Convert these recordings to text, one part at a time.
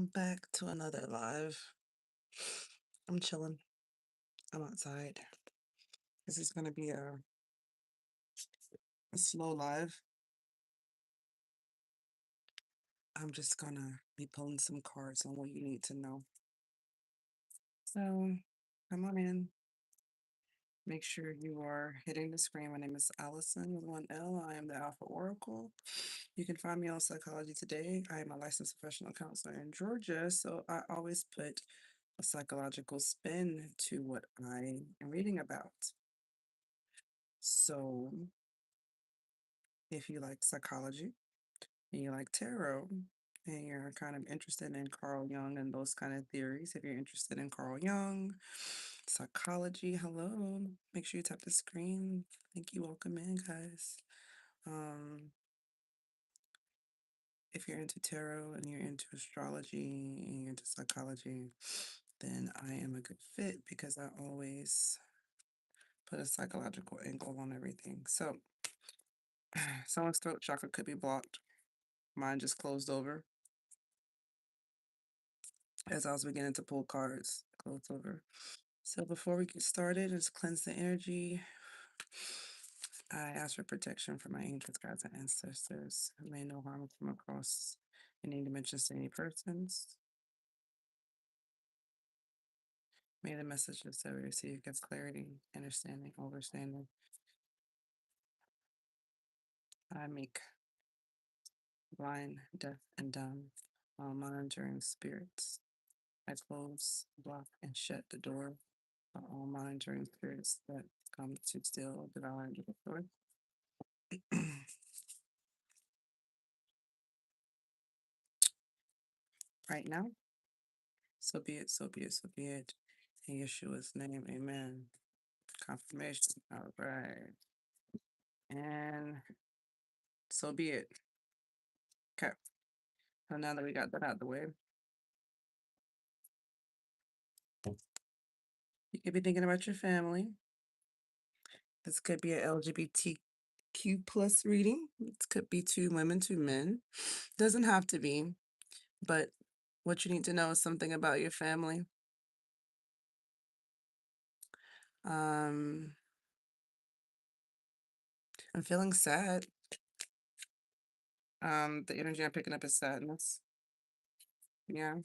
Welcome back to another live. I'm chilling. I'm outside. This is going to be a slow live. I'm just going to be pulling some cards on what you need to know. So come on in. Make sure you are hitting the screen. My name is Alison with one L. I am the Alpha Oracle. You can find me on Psychology Today. I am a licensed professional counselor in Georgia, so I always put a psychological spin to what I am reading about. So if you like psychology and you like tarot and you're kind of interested in Carl Jung and those kind of theories, if you're interested in Carl Jung, psychology, hello, make sure you tap the screen. Thank you. Welcome in, guys. If you're into tarot and you're into astrology and you're into psychology, then I am a good fit because I always put a psychological angle on everything. So someone's throat chakra could be blocked. Mine just closed over as I was beginning to pull cards. Closed over. So before we get started, just cleanse the energy. I ask for protection from my angels, guides, and ancestors. May no harm come across any dimensions to any persons. May the messages that we receive give clarity, understanding, overstanding. I make blind, deaf, and dumb all monitoring spirits. I close, block, and shut the door for all monitoring spirits that come to steal, devour, and destroy. Right now, so be it, so be it, so be it. In Yeshua's name, amen. Confirmation. All right. And so be it. Okay. So now that we got that out of the way, you could be thinking about your family. This could be an LGBTQ plus reading. It could be two women, two men. Doesn't have to be, but what you need to know is something about your family. I'm feeling sad. The energy I'm picking up is sadness. Yeah.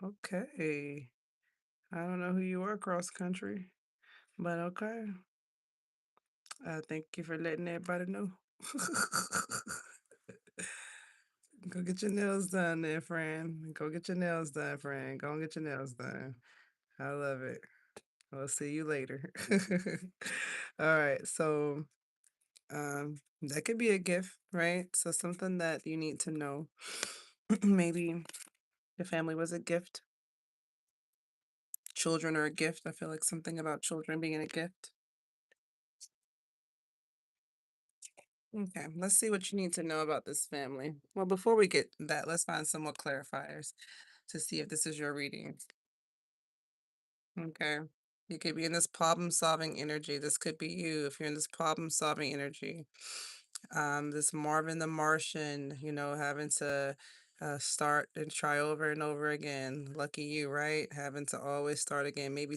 Okay. I don't know who you are cross country, but okay. Thank you for letting everybody know. Go get your nails done there, friend. Go get your nails done, friend. Go and get your nails done. I love it. I'll see you later. All right. So, that could be a gift, right? So something that you need to know. Maybe your family was a gift. Children are a gift. I feel like something about children being a gift. Okay, let's see what you need to know about this family. Well, before we get that, let's find some more clarifiers to see if this is your reading. Okay. You could be in this problem-solving energy. This could be you if you're in this problem-solving energy. This Marvin the Martian, having to start and try over and over again. Lucky you, right? Having to always start again. Maybe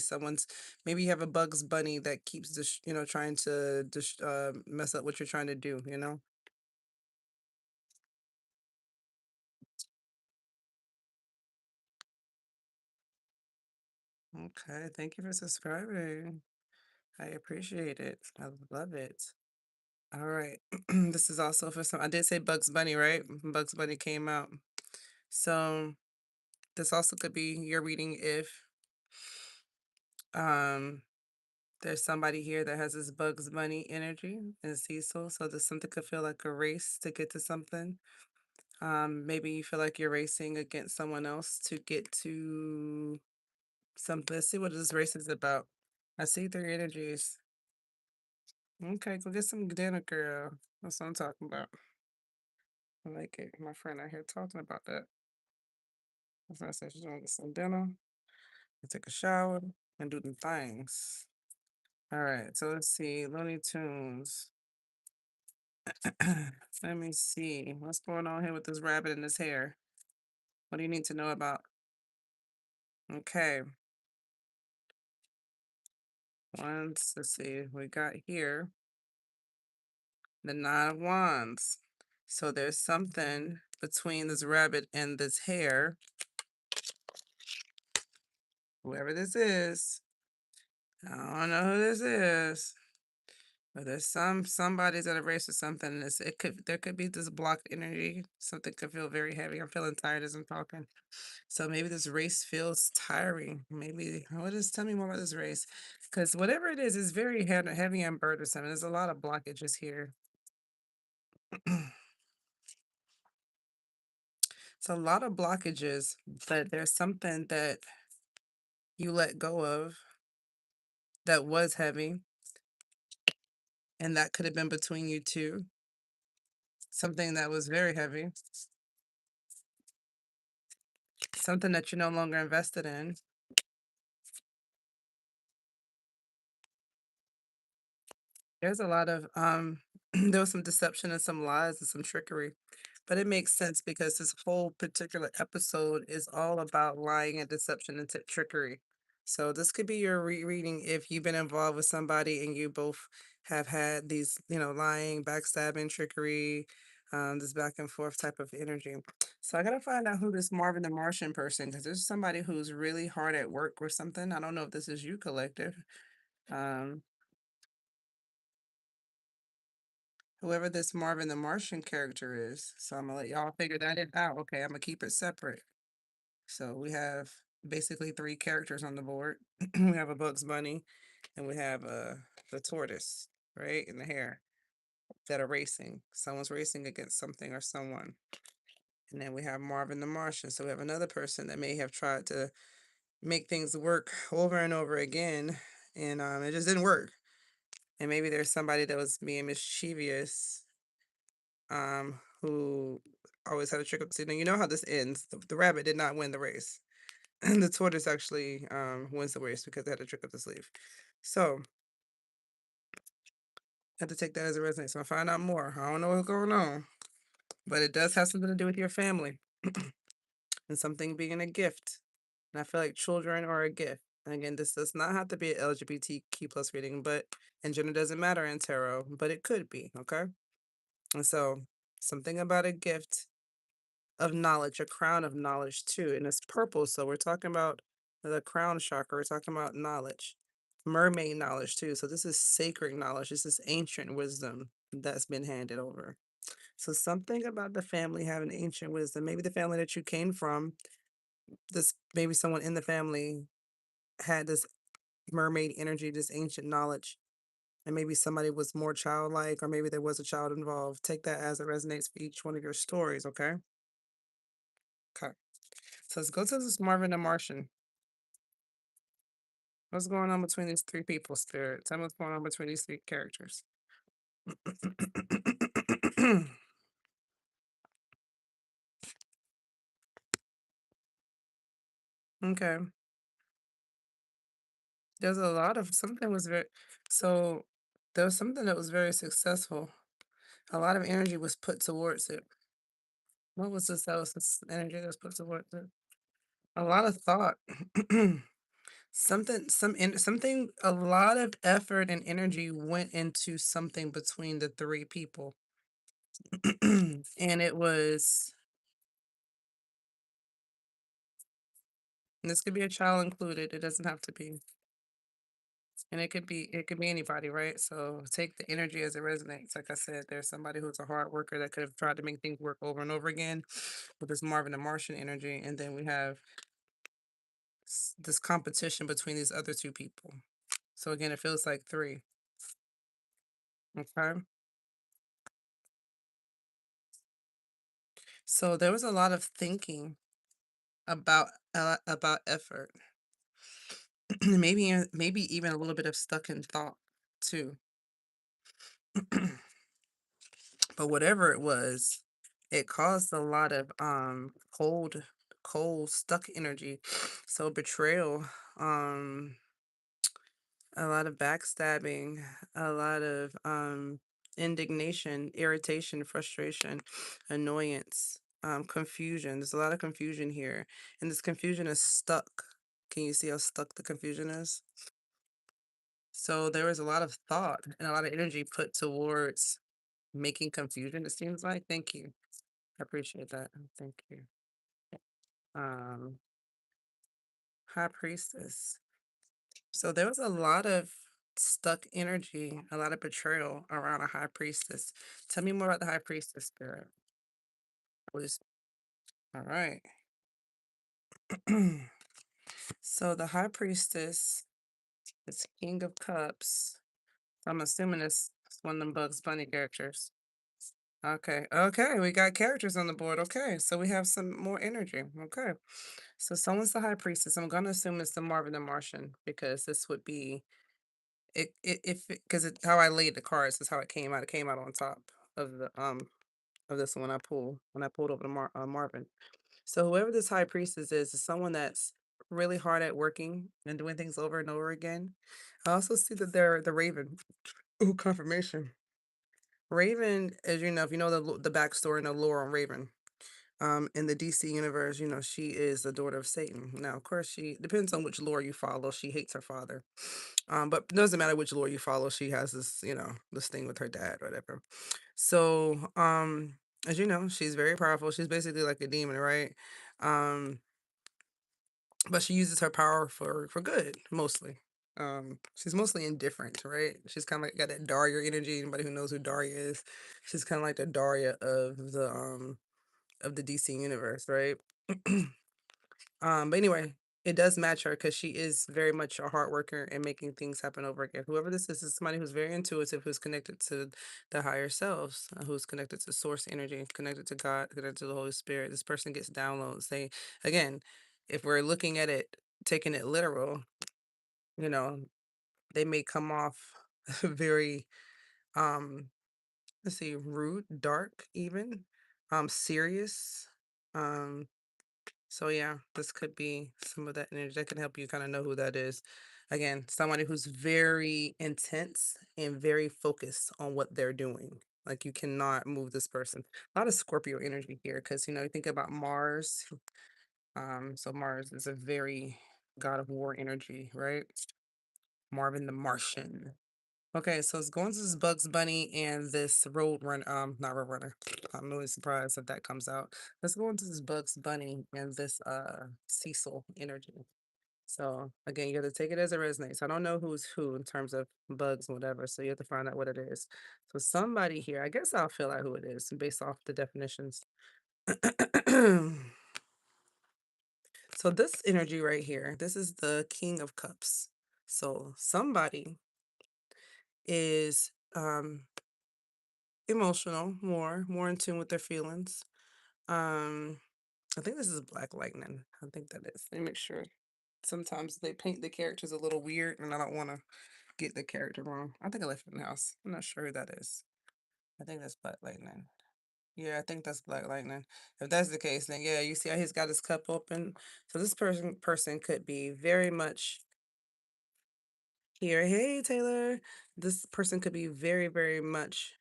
you have a Bugs Bunny that keeps trying to mess up what you're trying to do. Okay, thank you for subscribing. I appreciate it. I love it. All right. This is also for some. I did say Bugs Bunny, right? Bugs Bunny came out. So this also could be your reading if um there's somebody here that has this Bugs Bunny energy and Cecil. So there's something could feel like a race to get to something. Maybe you feel like you're racing against someone else to get to something. Let's see what this race is about. I see three energies. Okay, go get some dinner, girl. That's what I'm talking about. I like it. My friend out here talking about that. That's why I said she's gonna get some dinner and take a shower and do the things. All right, so let's see. Looney Tunes. Let me see. What's going on here with this rabbit and his hair? What do you need to know about? Okay. Let's see. We got here the Nine of Wands. So there's something between this rabbit and this hair. Whoever this is, I don't know who this is, but there's somebody's at a race or something. And there could be this blocked energy. Something could feel very heavy. I'm feeling tired as I'm talking. So maybe this race feels tiring. Maybe what is tell me more about this race? Because whatever it is very heavy and burdensome. There's a lot of blockages here. It's a lot of blockages, but there's something that you let go of that was heavy, and that could have been between you two. Something that was very heavy, something that you're no longer invested in. There's a lot of there was some deception and some lies and some trickery. But it makes sense because this whole particular episode is all about lying and deception and trickery. So this could be your reading if you've been involved with somebody and you both have had these, lying, backstabbing, trickery, this back and forth type of energy. So I gotta find out who this Marvin the Martian person, because there's somebody who's really hard at work or something. I don't know if this is you, collective. Um, Whoever this Marvin the Martian character is. So I'm gonna let y'all figure that out. Okay, I'm gonna keep it separate. So we have basically three characters on the board. We have a Bugs Bunny, and we have the tortoise, right, and the hare that are racing. Someone's racing against something or someone. And then we have Marvin the Martian. So we have another person that may have tried to make things work over and over again, and it just didn't work. And maybe there's somebody that was being mischievous, who always had a trick up the sleeve. Now you know how this ends. The rabbit did not win the race. And the tortoise actually wins the race because they had a trick up the sleeve. So I have to take that as a resonance. So I find out more. I don't know what's going on, but it does have something to do with your family and something being a gift. And I feel like children are a gift. And again, this does not have to be an LGBTQ plus reading, but and gender doesn't matter in tarot, but it could be, okay? And so something about a gift of knowledge, a crown of knowledge too. And it's purple. So we're talking about the crown chakra. We're talking about knowledge, mermaid knowledge too. So this is sacred knowledge. This is ancient wisdom that's been handed over. So something about the family having ancient wisdom. Maybe the family that you came from, this maybe someone in the family had this mermaid energy, this ancient knowledge. And maybe somebody was more childlike, or maybe there was a child involved. Take that as it resonates for each one of your stories, okay? Okay. So let's go to this Marvin the Martian. What's going on between these three people, Spirit? Tell me what's going on between these three characters. Okay. There's a lot of something was very so there was something that was very successful. A lot of energy was put towards it. What was this that was this energy that was put towards it? A lot of thought. Something a lot of effort and energy went into something between the three people. And it was and this could be a child included. It doesn't have to be. And it could be anybody, right? So take the energy as it resonates. Like I said, there's somebody who's a hard worker that could have tried to make things work over and over again with this Marvin the Martian energy. And then we have this competition between these other two people. So again, it feels like three. Okay. So there was a lot of thinking about effort. Maybe even a little bit of stuck in thought too. But whatever it was, it caused a lot of cold, stuck energy. So betrayal, um, a lot of backstabbing, a lot of indignation, irritation, frustration, annoyance, confusion. There's a lot of confusion here. And this confusion is stuck. Can you see how stuck the confusion is? So there was a lot of thought and a lot of energy put towards making confusion, it seems like. Thank you. I appreciate that. Thank you. Um, High Priestess. So there was a lot of stuck energy, a lot of betrayal around a high priestess. Tell me more about the high priestess spirit, please. All right. So the high priestess is King of Cups. I'm assuming it's one of them Bugs Bunny characters. Okay. Okay. We got characters on the board. Okay. So we have some more energy. Okay. So someone's the high priestess. I'm gonna assume it's the Marvin the Martian because this would be it if because how I laid the cards is how it came out. It came out on top of the of this one when I pulled over the Marvin. So whoever this high priestess is someone that's really hard at working and doing things over and over again. I also see that they're the Raven. Ooh, confirmation. Raven, as you know, if you know the backstory and the lore on Raven, in the DC universe, you know, she is the daughter of Satan. Now, of course, she depends on which lore you follow. She hates her father. But it doesn't matter which lore you follow, she has this, you know, this thing with her dad, whatever. So, as you know, she's very powerful. She's basically like a demon, right? Um, but she uses her power for good, mostly. She's mostly indifferent, right? She's kind of like got that Daria energy. Anybody who knows who Daria is, she's kind of like the Daria of the DC universe, right? But anyway, it does match her because she is very much a hard worker and making things happen over again. Whoever this is somebody who's very intuitive, who's connected to the higher selves, who's connected to source energy, connected to God, connected to the Holy Spirit. This person gets downloads. They, again, if we're looking at it, taking it literal, you know, they may come off very, um, let's see, rude, dark, even, serious. Um, So yeah, this could be some of that energy that can help you kind of know who that is. Again, somebody who's very intense and very focused on what they're doing. Like you cannot move this person. A lot of Scorpio energy here because you know, you think about Mars. So Mars is a very god of war energy, right? Marvin the Martian. Okay, so it's going to this Bugs Bunny and this Road Run, not Road Runner. I'm really surprised if that comes out. Let's go into this Bugs Bunny and this Cecil energy. So again, you have to take it as it resonates. I don't know who's who in terms of bugs, whatever. So you have to find out what it is. So somebody here, I guess I'll fill out who it is based off the definitions. So this energy right here, this is the King of Cups. So somebody is emotional, more in tune with their feelings. Um, I think this is Black Lightning. I think that is. Let me make sure. Sometimes they paint the characters a little weird, and I don't want to get the character wrong. I think I left it in the house. I'm not sure who that is. I think that's Black Lightning. Yeah, I think that's Black Lightning. If that's the case, then yeah, you see how he's got his cup open. So this person could be very much here. Hey Taylor, this person could be very much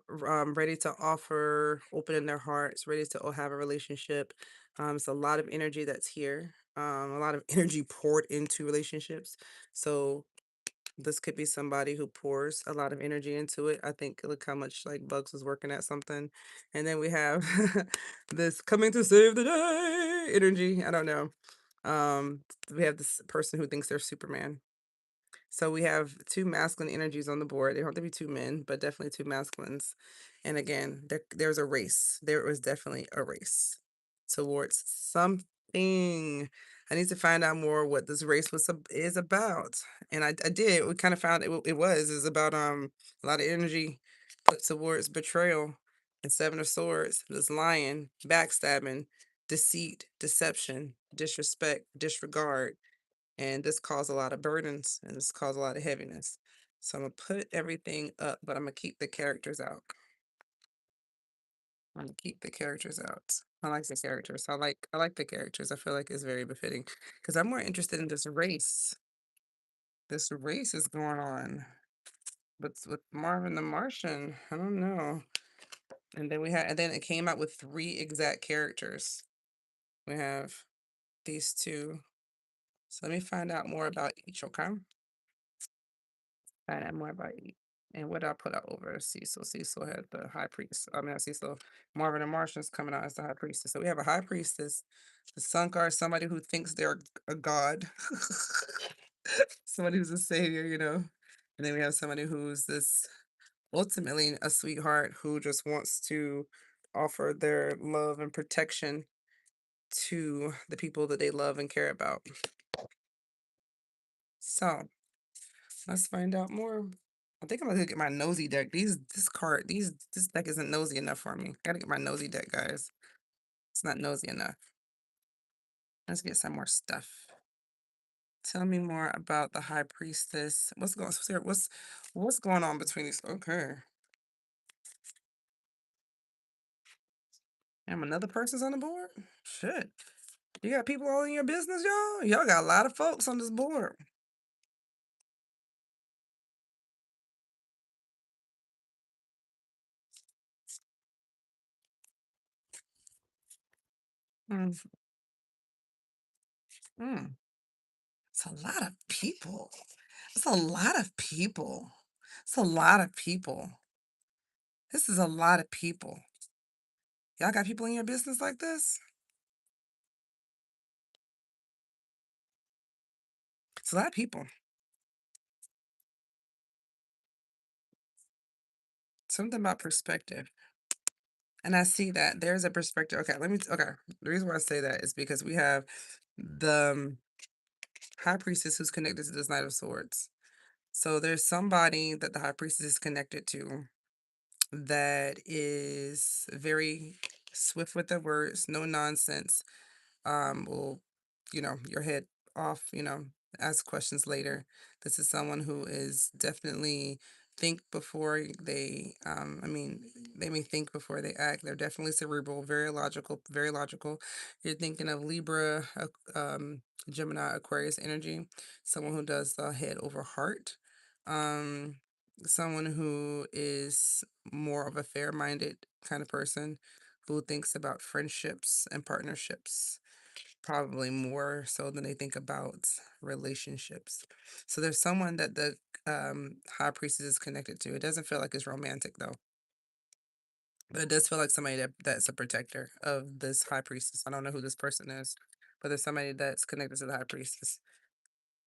ready to offer, opening their hearts, ready to have a relationship. It's a lot of energy that's here. A lot of energy poured into relationships. So this could be somebody who pours a lot of energy into it. I think look how much like Bugs was working at something. And then we have this coming to save the day energy. I don't know. We have this person who thinks they're Superman. So we have two masculine energies on the board. They don't have to be two men, but definitely two masculines. And again, there's a race. There was definitely a race towards something. I need to find out more what this race is about. And I did. We kind of found it was is about a lot of energy put towards betrayal and Seven of Swords, this lion, backstabbing, deceit, deception, disrespect, disregard, and this caused a lot of burdens and this caused a lot of heaviness. So I'm gonna put everything up, but I'm gonna keep the characters out. I'm gonna keep the characters out. I like the characters. I like the characters. I feel like it's very befitting because I'm more interested in this race. This race is going on. But with Marvin the Martian, I don't know. And then it came out with three exact characters. We have these two. So let me find out more about each, okay? Find out more about each. And what I put out over Cecil. Cecil had the high priest. I mean, not Cecil. Marvin the Martian's coming out as the high priestess. So we have a high priestess, the Sunkar, somebody who thinks they're a god, somebody who's a savior, you know. And then we have somebody who's this ultimately a sweetheart who just wants to offer their love and protection to the people that they love and care about. So let's find out more. I think I'm gonna get my nosy deck. This deck isn't nosy enough for me. Gotta get my nosy deck, guys. It's not nosy enough. Let's get some more stuff. Tell me more about the high priestess. What's going on between these? Okay. And another person's on the board? Shit. You got people all in your business, y'all? Y'all got a lot of folks on this board. Mm, mm. It's a lot of people. It's a lot of people. It's a lot of people. This is a lot of people. Y'all got people in your business like this? It's a lot of people. Something about perspective. And I see that there's a perspective. Okay. The reason why I say that is because we have the high priestess who's connected to this Knight of Swords. So there's somebody that the high priestess is connected to that is very swift with their words, no nonsense, will, your head off, ask questions later. This is someone who is definitely think before they, I mean, they may think before they act. They're definitely cerebral, very logical, very logical. You're thinking of Libra, Gemini, Aquarius energy, someone who does head over heart. Um, Someone who is more of a fair-minded kind of person who thinks about friendships and partnerships probably more so than they think about relationships. So there's someone that the high priestess is connected to. It doesn't feel like it's romantic though, but it does feel like somebody that's a protector of this high priestess. I don't know who this person is, but there's somebody that's connected to the high priestess.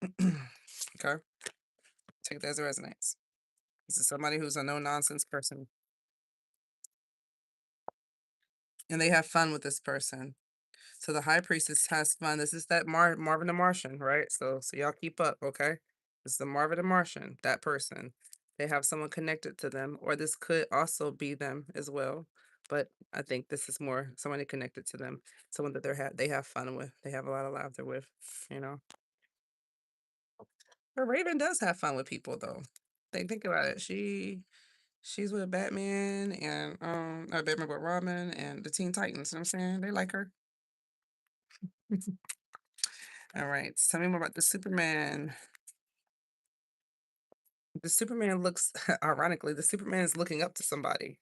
Okay, take that as it resonates. This is somebody who's a no nonsense person, and they have fun with this person. So the high priestess has fun. This is that Marvin the Martian, right? So y'all keep up, okay? This is the Marvin the Martian, that person. They have someone connected to them, or this could also be them as well. But I think this is more somebody connected to them, someone that they have fun with. They have a lot of laughter with, you know. But Raven does have fun with people though. Think about it. She's with Batman and not Batman but Robin and the Teen Titans. You know what I'm saying? They like her. All right. Tell me more about the Superman. The Superman looks, ironically, the Superman is looking up to somebody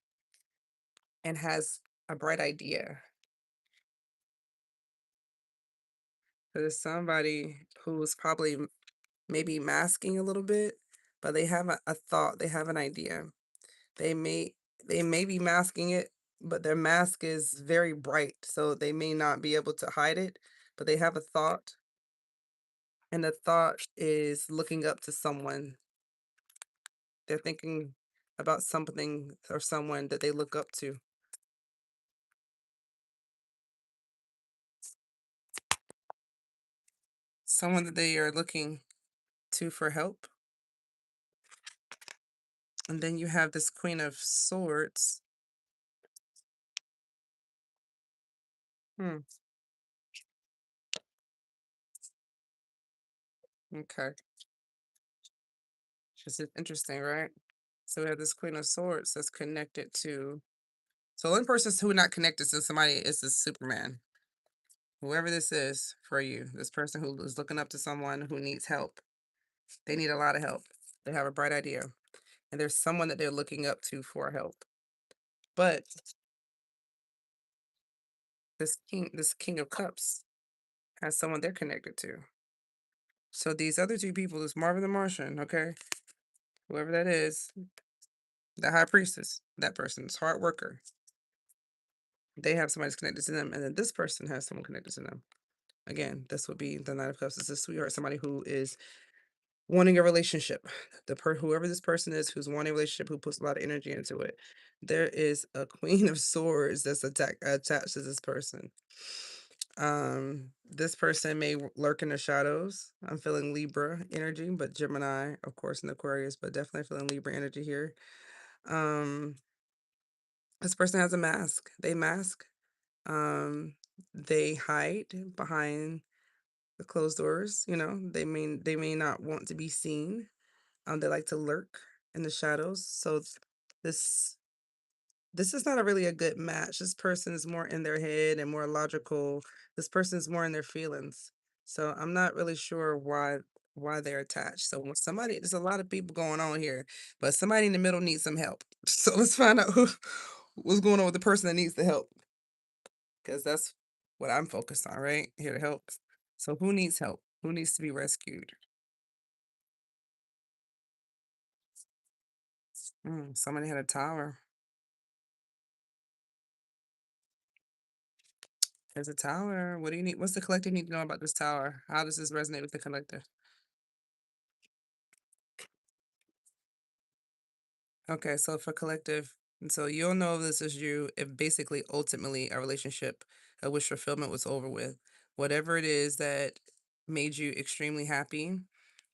and has a bright idea. There's somebody who's probably maybe masking a little bit, but they have a thought, they have an idea. They may they may be masking it, but their mask is very bright, so they may not be able to hide it, but they have a thought, and the thought is looking up to someone. They're thinking about something or someone that they look up to. Someone that they are looking to for help. And then you have this Queen of Swords. Hmm. Okay. This is interesting, right? So we have this Queen of Swords that's connected to So one person who not connected to somebody is the Superman. Whoever this is for you, this person who is looking up to someone who needs help. They need a lot of help. They have a bright idea, and there's someone that they're looking up to for help. But this King of Cups, has someone they're connected to. So these other two people, this Marvin the Martian, okay, whoever that is, the High Priestess, that person's hard worker. They have somebody that's connected to them, and then this person has someone connected to them. Again, this would be the Knight of Cups. This is a sweetheart, somebody who is wanting a relationship. Whoever this person is who's wanting a relationship, who puts a lot of energy into it. There is a Queen of Swords that's attached to this person. This person may lurk in the shadows. I'm feeling Libra energy, but Gemini, of course, in Aquarius, but definitely feeling Libra energy here. Um, this person has a mask. They mask. Um, they hide behind the closed doors. They may not want to be seen. They like to lurk in the shadows. So this this is not a really a good match. This person is more in their head and more logical. This person is more in their feelings. So I'm not really sure why they're attached. So when somebody, there's a lot of people going on here, but somebody in the middle needs some help. So let's find out what's going on with the person that needs the help, because that's what I'm focused on, right? Here to help. So who needs help? Who needs to be rescued? Somebody had a tower. There's a tower. What do you need? What's the collective need to know about this tower? How does this resonate with the collective? Okay, so for collective, and so you'll know if this is you if basically ultimately a relationship at which fulfillment was over with. Whatever it is that made you extremely happy,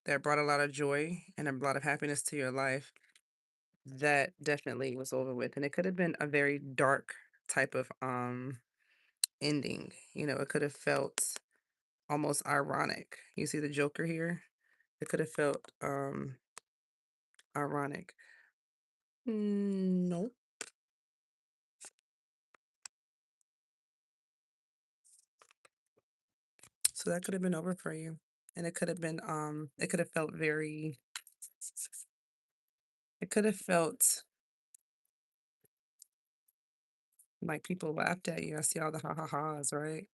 that brought a lot of joy and a lot of happiness to your life, that definitely was over with. And it could have been a very dark type of ending. It could have felt almost ironic. You see the Joker here? It could have felt ironic. Nope. So that could have been over for you. And it could have felt very it could have felt like people laughed at you. I see all the ha ha ha's, right?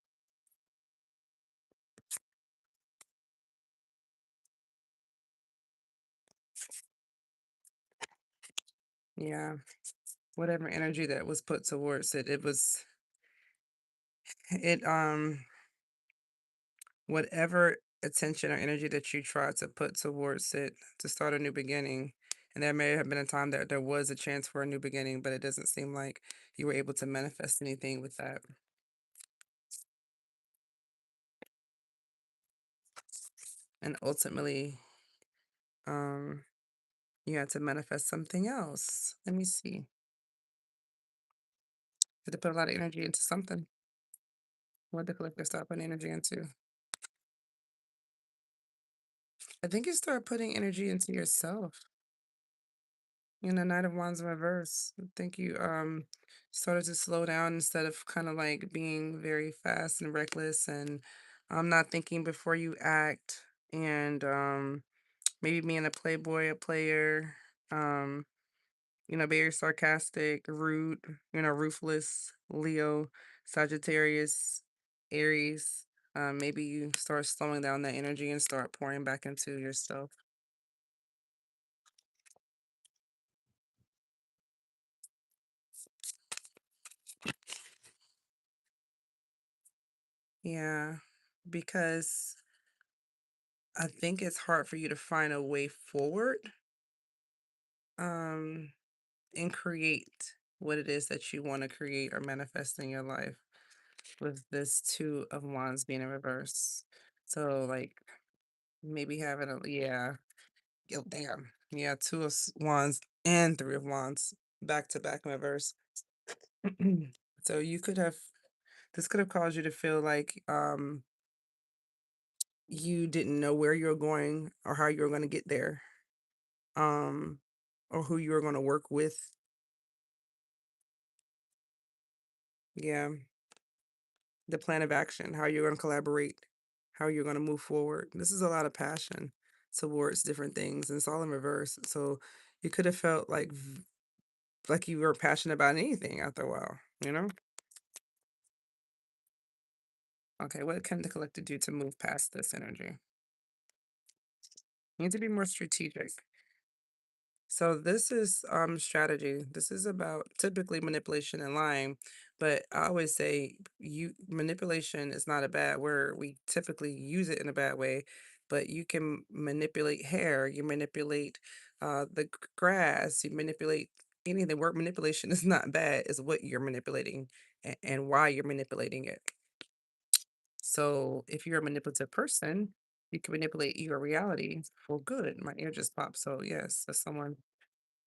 Yeah. Whatever energy that was put towards it, it whatever attention or energy that you tried to put towards it to start a new beginning. And there may have been a time that there was a chance for a new beginning, but it doesn't seem like you were able to manifest anything with that. And ultimately, um, you had to manifest something else. Let me see. Had to put a lot of energy into something. What the collector start putting energy into? I think you start putting energy into yourself. Knight of Wands in reverse. I think you started to slow down instead of kind of like being very fast and reckless, and not thinking before you act, and maybe being a playboy, a player, um, very sarcastic, rude, ruthless, Leo, Sagittarius, Aries. Maybe you start slowing down that energy and start pouring back into yourself. Yeah, because I think it's hard for you to find a way forward, um, and create what it is that you want to create or manifest in your life with this Two of Wands being in reverse. So, like, maybe having yeah, damn. Yeah, Two of Wands and Three of Wands back to back in reverse. So this could have caused you to feel like you didn't know where you were going or how you were going to get there, um, or who you were going to work with. Yeah, the plan of action, how you're gonna collaborate, how you're gonna move forward. This is a lot of passion towards different things, and it's all in reverse. So you could have felt like you were passionate about anything after a while, you know? Okay, what can the collective do to move past this energy? You need to be more strategic. So this is strategy. This is about typically manipulation and lying, but I always say you manipulation is not a bad word. We typically use it in a bad way, but you can manipulate hair, you manipulate grass, you manipulate anything. The word manipulation is not bad, is what you're manipulating and why you're manipulating it. So if you're a manipulative person, you can manipulate your reality for good. My ear just popped. So yes, as someone,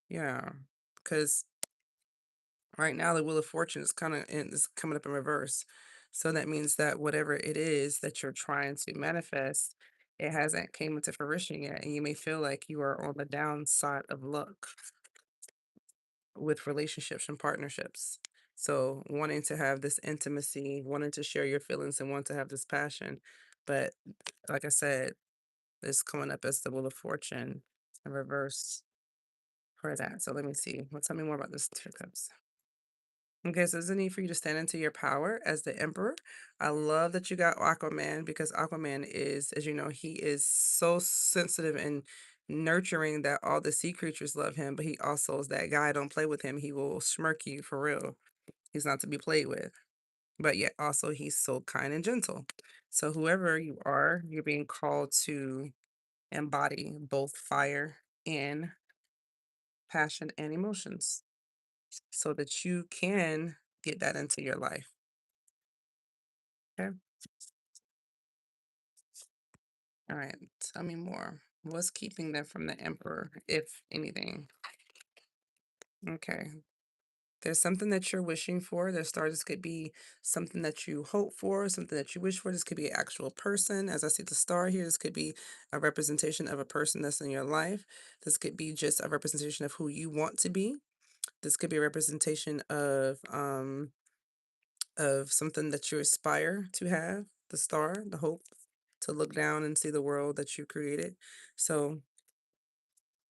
yeah, because right now the Wheel of Fortune is is coming up in reverse. So that means that whatever it is that you're trying to manifest, it hasn't came into fruition yet, and you may feel like you are on the downside of luck with relationships and partnerships. So wanting to have this intimacy, wanting to share your feelings, and want to have this passion, but like I said, it's coming up as the Wheel of Fortune in reverse for that. So let me see. Well, tell me more about this Two of Cups. Okay, so there's a need for you to stand into your power as the emperor. I love that you got Aquaman because Aquaman is, as you know, he is so sensitive and nurturing that all the sea creatures love him, but he also is that guy, don't play with him. He will smirk you for real. He's not to be played with. But yet also he's so kind and gentle. So whoever you are, you're being called to embody both fire and passion and emotions so that you can get that into your life. Okay. All right. Tell me more. What's keeping them from the emperor, if anything? Okay. There's something that you're wishing for. This could be something that you hope for, something that you wish for. This could be an actual person. As I see the star here, this could be a representation of a person that's in your life. This could be just a representation of who you want to be. This could be a representation of something that you aspire to have, the star, the hope to look down and see the world that you created. So,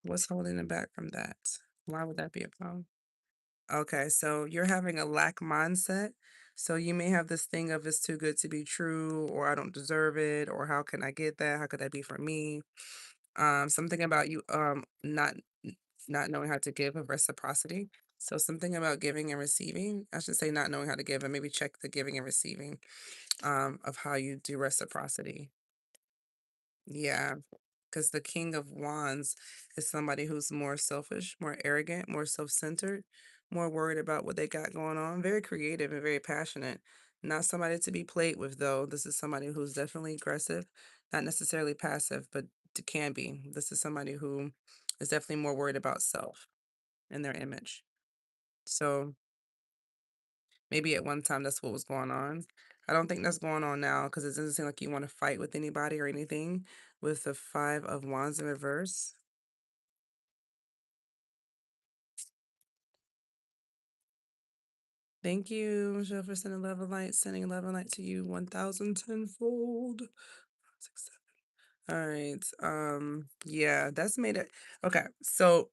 what's holding them back from that? Why would that be a problem? Okay, so you're having a lack mindset. So you may have this thing of it's too good to be true, or I don't deserve it, or how can I get that? How could that be for me? Something about you not knowing how to give of reciprocity. So something about giving and receiving. I should say not knowing how to give and maybe check the giving and receiving of how you do reciprocity. Yeah, because the King of Wands is somebody who's more selfish, more arrogant, more self-centered, more worried about what they got going on, very creative and very passionate. Not somebody to be played with, though. This is somebody who's definitely aggressive, not necessarily passive, but can be. This is somebody who is definitely more worried about self and their image. So maybe at one time that's what was going on. I don't think that's going on now because it doesn't seem like you want to fight with anybody or anything with the Five of Wands in reverse. Thank you, Michelle, for sending love and light, sending love and light to you 1000 tenfold. 6, 7. All right. Yeah, that's made it. Okay. So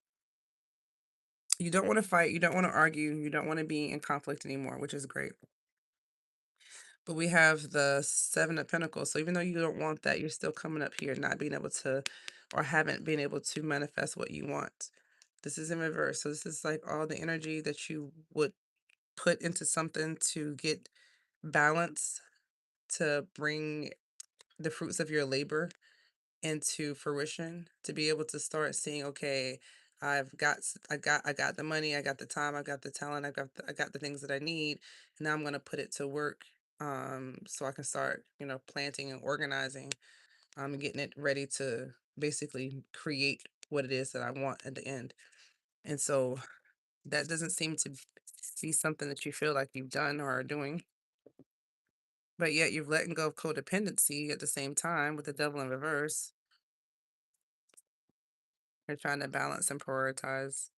you don't want to fight, you don't want to argue, you don't want to be in conflict anymore, which is great. But we have the Seven of Pentacles. So even though you don't want that, you're still coming up here not being able to or haven't been able to manifest what you want. This is in reverse. So this is like all the energy that you would put into something to get balance, to bring the fruits of your labor into fruition, to be able to start seeing, okay, I got the money, I got the time, I got the talent, I got the things that I need. Now I'm gonna put it to work, so I can start, planting and organizing, and getting it ready to basically create what it is that I want at the end. And so that doesn't seem to be something that you feel like you've done or are doing, but yet you've letting go of codependency at the same time with the devil in reverse. You're trying to balance and prioritize.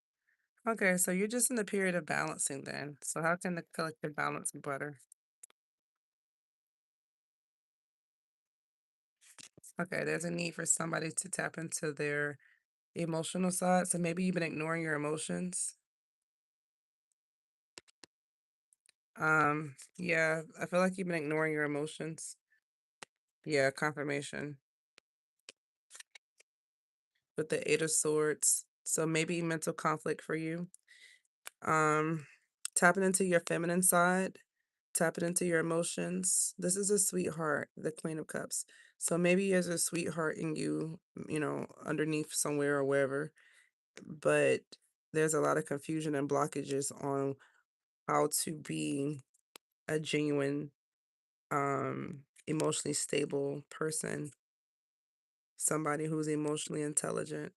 Okay, so you're just in the period of balancing then. So how can the collective balance be better? Okay, there's a need for somebody to tap into their emotional side. So maybe you've been ignoring your emotions. Yeah, I feel like you've been ignoring your emotions. Yeah, confirmation with the Eight of Swords. So maybe mental conflict for you. Um, tapping into your feminine side, tapping into your emotions. This is a sweetheart, the Queen of Cups. So maybe there's a sweetheart in you, underneath somewhere or wherever, but there's a lot of confusion and blockages on how to be a genuine, emotionally stable person, somebody who's emotionally intelligent.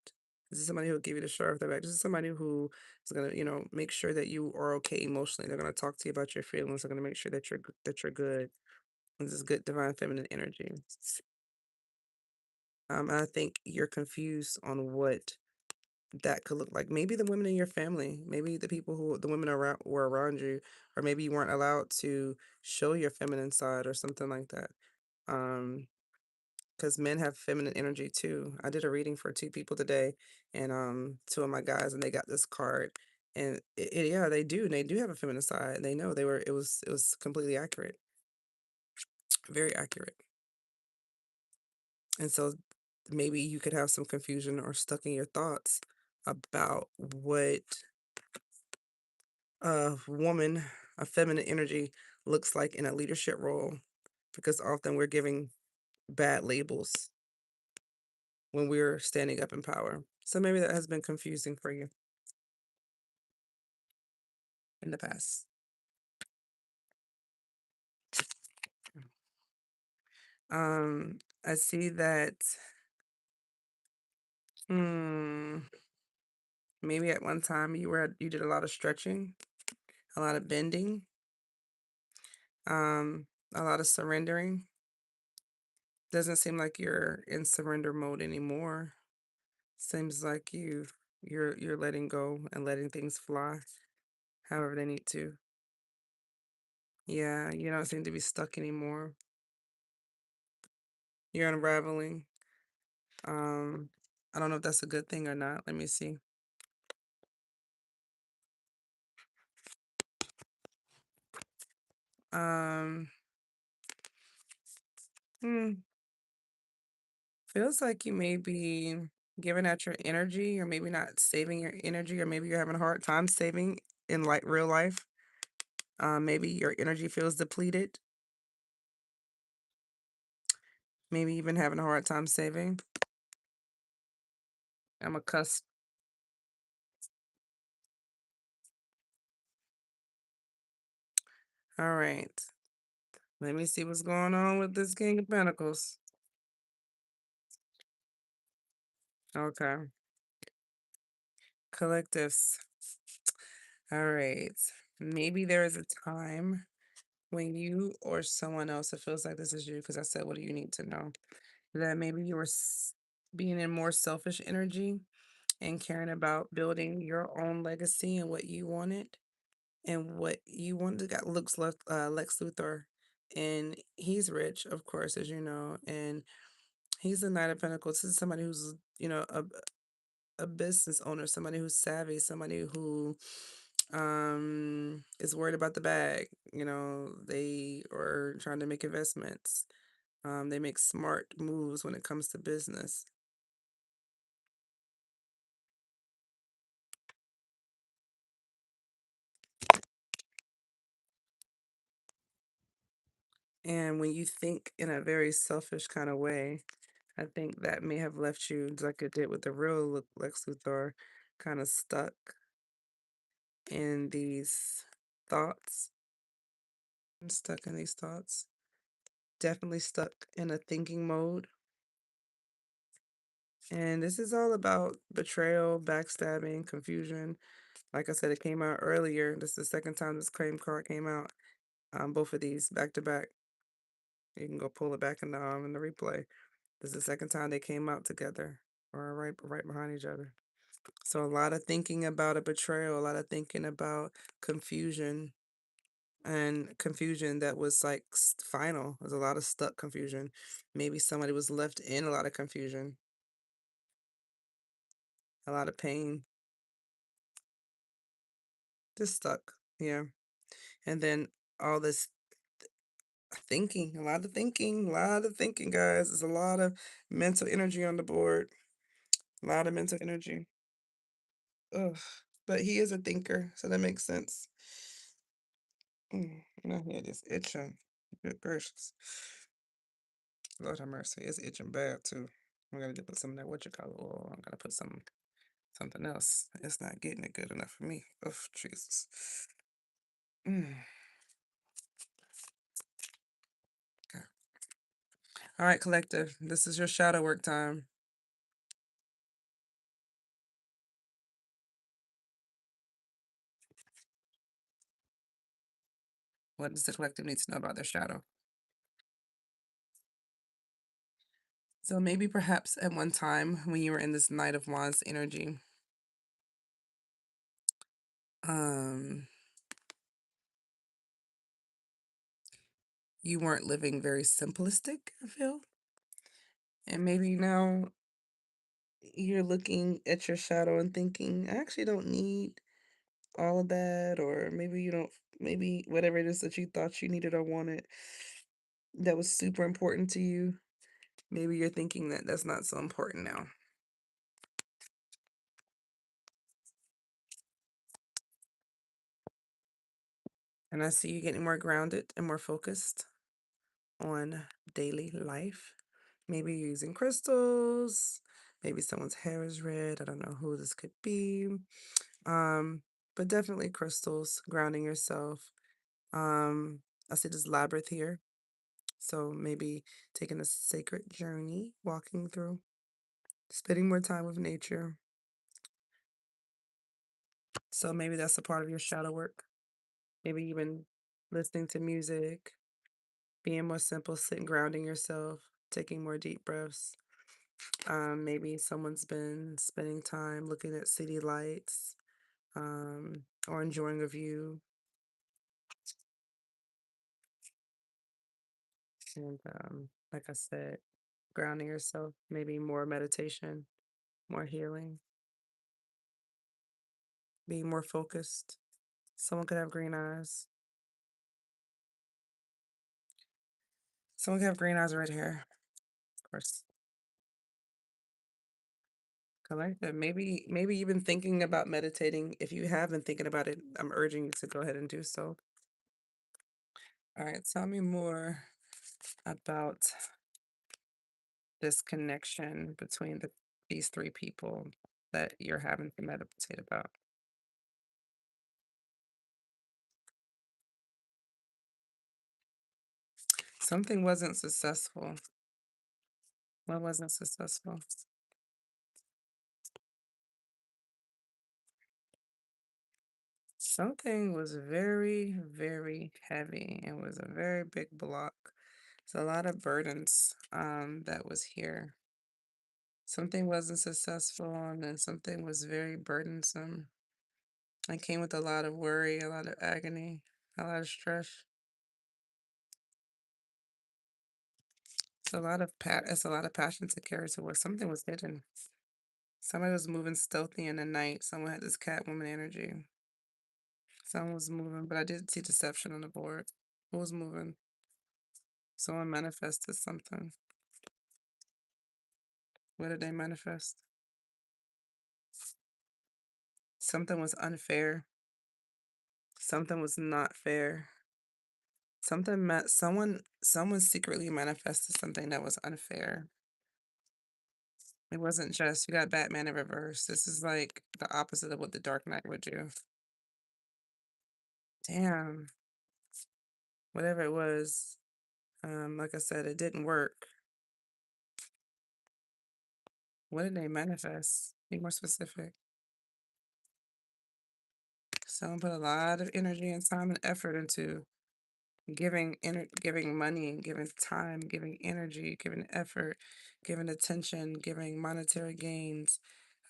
This is somebody who'll give you the shirt off their back. This is somebody who is gonna, make sure that you are okay emotionally. They're gonna talk to you about your feelings. They're gonna make sure that you're good. This is good divine feminine energy. I think you're confused on what that could look like. Maybe the women in your family, maybe the women around were around you, or maybe you weren't allowed to show your feminine side or something like that. Um, because men have feminine energy too. I did a reading for two people today, and two of my guys, and they got this card, and yeah, they do have a feminine side, and they know it was completely accurate, very accurate, and so maybe you could have some confusion or stuck in your thoughts about what a woman, a feminine energy looks like in a leadership role, because often we're giving bad labels when we're standing up in power. So maybe that has been confusing for you in the past. I see that, hmm, maybe at one time you did a lot of stretching, a lot of bending, um, a lot of surrendering. Doesn't seem like you're in surrender mode anymore. Seems like you're letting go and letting things fly however they need to. Yeah, you don't seem to be stuck anymore. You're unraveling. Um, I don't know if that's a good thing or not. Let me see. Um, hmm, feels like you may be giving out your energy, or maybe not saving your energy, or maybe you're having a hard time saving in like real life. Maybe your energy feels depleted. Maybe you've been having a hard time saving. I'm a cuss. All right. Let me see what's going on with this King of Pentacles. Okay. Collectives. All right. Maybe there is a time when you or someone else, it feels like this is you because I said, what do you need to know? That maybe you were being in more selfish energy and caring about building your own legacy and what you wanted and what you wanted. Got Lex Luthor, and he's rich, of course, as you know, and he's the Knight of Pentacles. This is somebody who's, a business owner, somebody who's savvy, somebody who is worried about the bag. They are trying to make investments. They make smart moves when it comes to business. And when you think in a very selfish kind of way, I think that may have left you, like it did with the real Lex Luthor, kind of stuck in these thoughts. Stuck in these thoughts. Definitely stuck in a thinking mode. And this is all about betrayal, backstabbing, confusion. Like I said, it came out earlier. This is the second time this claim card came out. Both of these back to back. You can go pull it back in the replay. This is the second time they came out together, or right behind each other. So a lot of thinking about a betrayal, a lot of thinking about confusion and confusion that was like final. There's a lot of stuck confusion. Maybe somebody was left in a lot of confusion, a lot of pain, just stuck. Yeah. And then all this thinking, a lot of thinking, guys. There's a lot of mental energy on the board, a lot of mental energy. Ugh. But he is a thinker, so that makes sense. My head is itching. Good gracious. Lord have mercy. It's itching bad too. I'm gonna put some of that what you call it oil. I'm gonna put something else. It's not getting it good enough for me. Oh, Jesus. Mm. Okay. All right, collective. This is your shadow work time. What does the collective need to know about their shadow? So maybe perhaps at one time when you were in this Knight of Wands energy, um, you weren't living very simplistic, I feel. And maybe now you're looking at your shadow and thinking, I actually don't need all of that, or maybe you don't, maybe whatever it is that you thought you needed or wanted that was super important to you, maybe you're thinking that that's not so important now. And I see you getting more grounded and more focused on daily life. Maybe you're using crystals, maybe someone's hair is red. I don't know who this could be. Um, but definitely crystals, grounding yourself. Um, I see this labyrinth here. So maybe taking a sacred journey, walking through, spending more time with nature. So maybe that's a part of your shadow work. Maybe even listening to music, being more simple, sitting, grounding yourself, taking more deep breaths. Maybe someone's been spending time looking at city lights, or enjoying a view. And like I said, grounding yourself, maybe more meditation, more healing, being more focused. Someone could have green eyes. Someone could have green eyes or red hair, of course. Collective. Maybe you've been thinking about meditating. If you have been thinking about it, I'm urging you to go ahead and do so. All right, tell me more about this connection between these three people that you're having to meditate about. Something wasn't successful. What wasn't successful? Something was very, very heavy. It was a very big block. It's a lot of burdens that was here. Something wasn't successful, and then something was very burdensome. It came with a lot of worry, a lot of agony, a lot of stress. It's a lot of passion to carry to where something was hidden. Somebody was moving stealthy in the night. Someone had this Catwoman energy. Someone was moving, but I did see deception on the board. Who was moving? Someone manifested something. What did they manifest? Something was unfair. Something was not fair. Someone secretly manifested something that was unfair. It wasn't just you got Batman in reverse. This is like the opposite of what the Dark Knight would do. Damn. Whatever it was, like I said, it didn't work. What did they manifest? Be more specific. Someone put a lot of energy and time and effort into giving money, giving time, giving energy, giving effort, giving attention, giving monetary gains,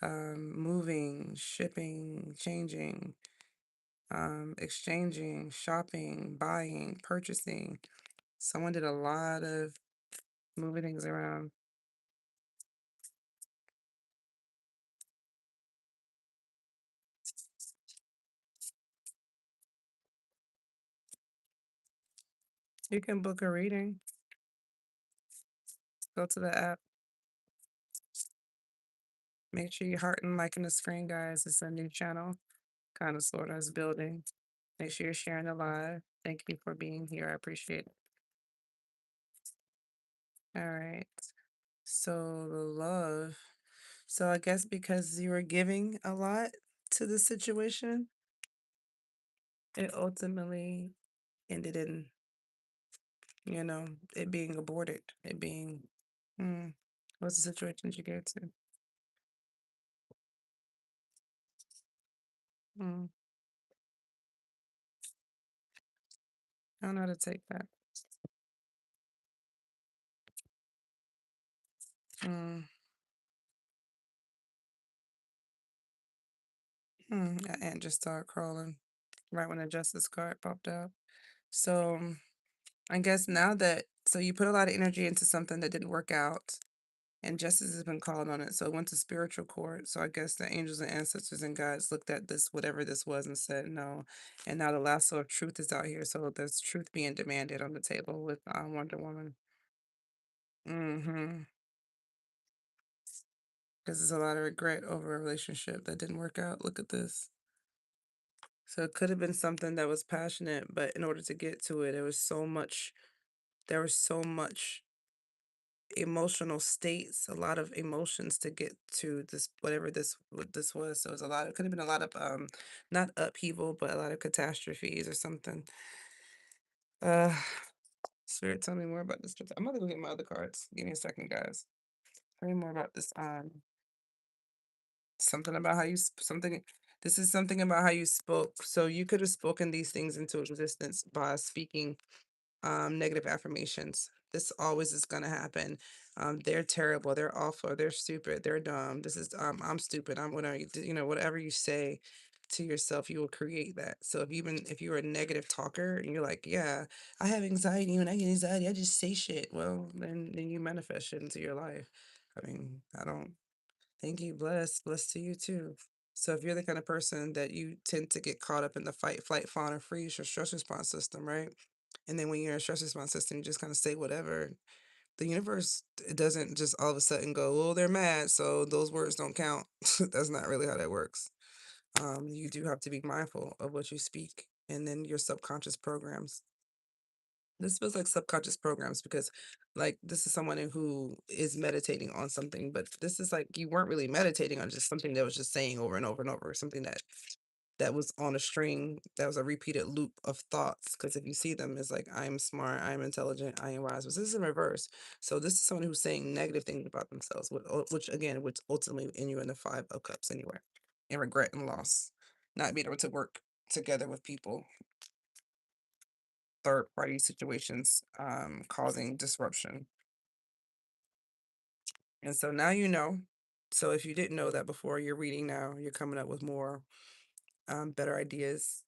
moving, shipping, changing, exchanging, shopping, buying, purchasing. Someone did a lot of moving things around. You can book a reading. Go to the app. Make sure you heart and liking the screen, guys. It's a new channel, kind of sort of is building. Make sure you're sharing the live. Thank you for being here. I appreciate it. All right. So the love. So I guess because you were giving a lot to the situation, it ultimately ended in, you know, it being aborted. It being, hmm, what's the situation you gave to? Hmm, I don't know how to take that. Hmm, that ant just started crawling right when the justice card popped out. So I guess now that, so you put a lot of energy into something that didn't work out, and justice has been called on it. So it went to spiritual court. So I guess the angels and ancestors and guides looked at this, whatever this was, and said no. And now the lasso of truth is out here. So there's truth being demanded on the table with Wonder Woman. Mm-hmm. Because there's a lot of regret over a relationship that didn't work out. Look at this. So it could have been something that was passionate, but in order to get to it, there was so much emotional states, a lot of emotions to get to this, whatever what this was. So it was a lot, it could have been a lot of not upheaval, but a lot of catastrophes or something. Uh Spirit, tell me more about this. I'm gonna go get my other cards. Give me a second, guys. Tell me more about this. Something about how you something. This is something about how you spoke. So you could have spoken these things into existence by speaking negative affirmations. This always is gonna happen. They're terrible. They're awful. They're stupid. They're dumb. This is I'm stupid. I'm whatever whatever you say to yourself, you will create that. So if you're a negative talker and you're like, yeah, I have anxiety. When I get anxiety, I just say shit. Well, then you manifest shit into your life. I mean, I don't. Thank you. Bless to you too. So if you're the kind of person that you tend to get caught up in the fight, flight, fawn, or freeze, your stress response system, right? And then when you're in a stress response system, you just kind of say whatever. The universe, it doesn't just all of a sudden go, oh, they're mad, so those words don't count. That's not really how that works. You do have to be mindful of what you speak, and then your subconscious programs. This feels like subconscious programs because, like, this is someone who is meditating on something, but this is like you weren't really meditating on just something that was just saying over and over and over, something that was on a string, that was a repeated loop of thoughts. Because if you see them, it's like, I'm smart, I'm intelligent, I am wise. But this is in reverse. So this is someone who's saying negative things about themselves, which again, which ultimately end you in the Five of Cups anyway, and regret and loss, not being able to work together with people, third party situations, causing disruption. And so now you know. So if you didn't know that before, you're reading now, you're coming up with more better ideas.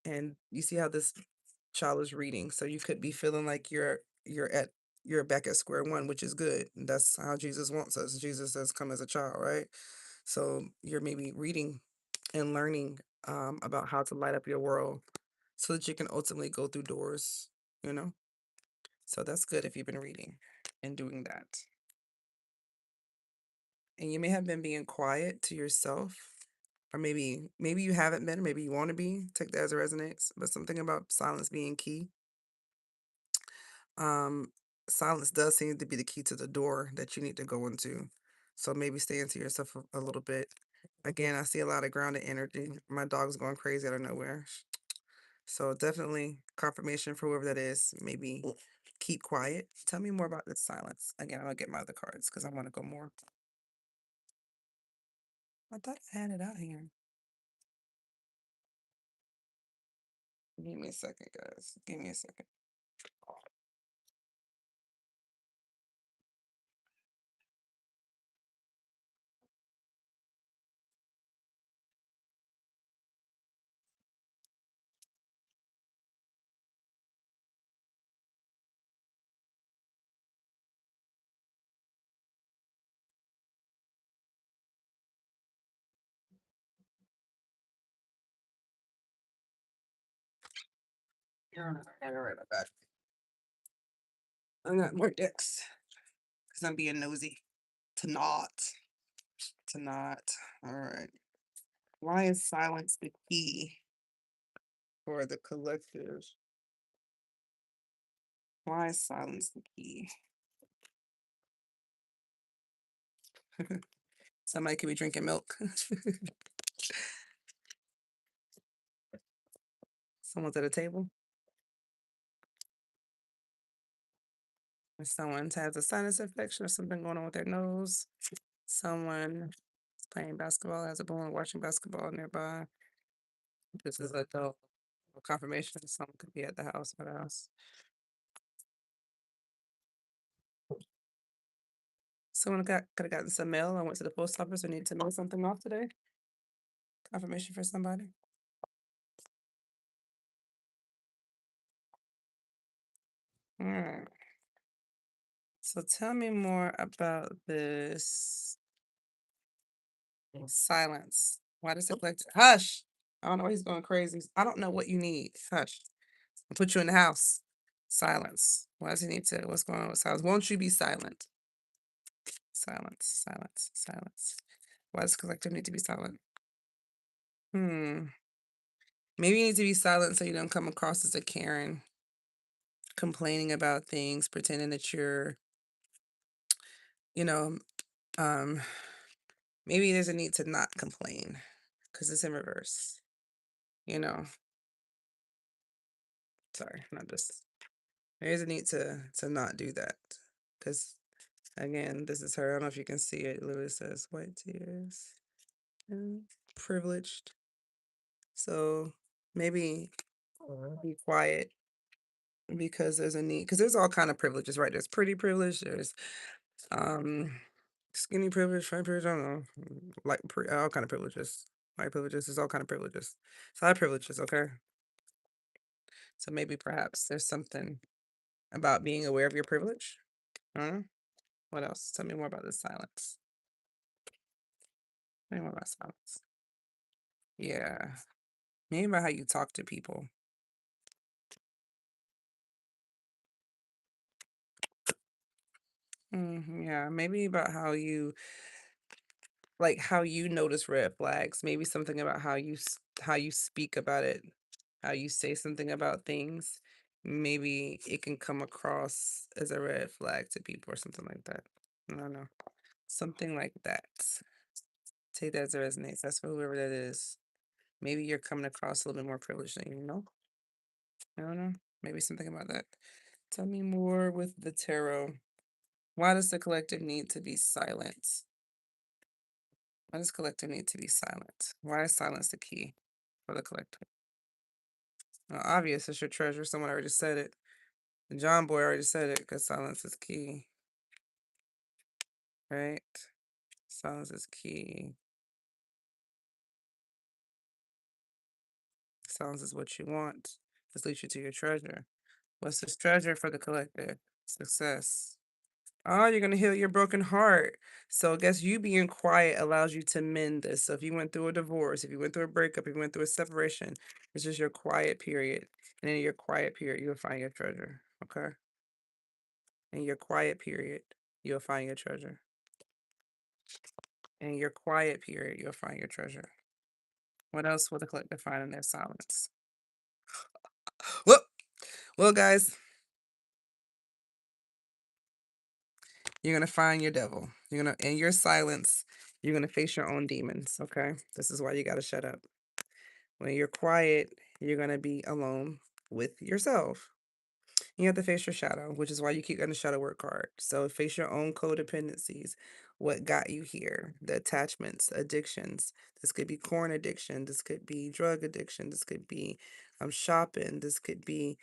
And you see how this child is reading. So you could be feeling like you're back at square one, which is good. That's how Jesus wants us. Jesus says, "Come as a child," right? So you're maybe reading and learning about how to light up your world so that you can ultimately go through doors, you know? So that's good if you've been reading and doing that. And you may have been being quiet to yourself, or maybe you haven't been, or maybe you want to be. Take that as it resonates. But something about silence being key. Um, Silence does seem to be the key to the door that you need to go into. So maybe stay into yourself a little bit. Again, I see a lot of grounded energy. My dog's going crazy out of nowhere. So definitely confirmation for whoever that is. Maybe keep quiet. Tell me more about this silence. Again, I'm gonna get my other cards because I want to go more. I thought I had it out here. Give me a second, guys. Give me a second. All right, my bad. I got more dicks because I'm being nosy. To not. To not. All right. Why is silence the key for the collective? Why is silence the key? Somebody could be drinking milk. Someone's at a table. If someone has a sinus infection or something going on with their nose. Someone is playing basketball, has a balloon, watching basketball nearby. This is a confirmation that someone could be at the house. What else? Someone could have gotten some mail. I went to the post office or needed to mail something off today. Confirmation for somebody. All right. So tell me more about this silence. Why does it collect? Hush. I don't know why he's going crazy. I don't know what you need. Hush. I'll put you in the house. Silence. Why does he need to? What's going on with silence? Won't you be silent? Silence, silence, silence. Why does collective need to be silent? Maybe you need to be silent so you don't come across as a Karen, complaining about things, pretending that you're, you know, um, maybe there's a need to not complain because it's in reverse, you know. Sorry, not just. There's a need to not do that because again, this is her. I don't know if you can see it. It literally says white tears and privileged. So maybe be quiet because there's a need because there's all kind of privileges, right? There's pretty privilege, there's um skinny privilege, fat privilege, I don't know, like all kind of privileges, white privileges, there's all kind of privileges. So I have privileges, okay? So maybe perhaps there's something about being aware of your privilege. I don't know. What else? Tell me more about this silence. Tell me more about silence. Yeah. Maybe about how you talk to people. Yeah, maybe about how you like how you notice red flags, maybe something about how you speak about it, how you say something about things. Maybe it can come across as a red flag to people or something like that. I don't know. Something like that. Take that as it resonates. That's for whoever that is. Maybe you're coming across a little bit more privileged than you know. I don't know. Maybe something about that. Tell me more with the tarot. Why does the collective need to be silent? Why does collective need to be silent? Why is silence the key for the collective? Well, obvious, it's your treasure. Someone already said it. The John boy already said it because silence is key, right? Silence is key. Silence is what you want. This leads you to your treasure. What's this treasure for the collective? Success. Oh, you're gonna heal your broken heart. So I guess you being quiet allows you to mend this. So if you went through a divorce, if you went through a breakup, if you went through a separation, it's just your quiet period. And in your quiet period, you'll find your treasure. Okay? In your quiet period, you'll find your treasure. In your quiet period, you'll find your treasure. What else will the collective find in their silence? Well, well, guys, you're gonna find your devil. You're gonna in your silence, you're gonna face your own demons. Okay, this is why you gotta shut up. When you're quiet, you're gonna be alone with yourself. You have to face your shadow, which is why you keep getting the shadow work card. So face your own codependencies, what got you here, the attachments, addictions. This could be corn addiction. This could be drug addiction. This could be shopping. This could be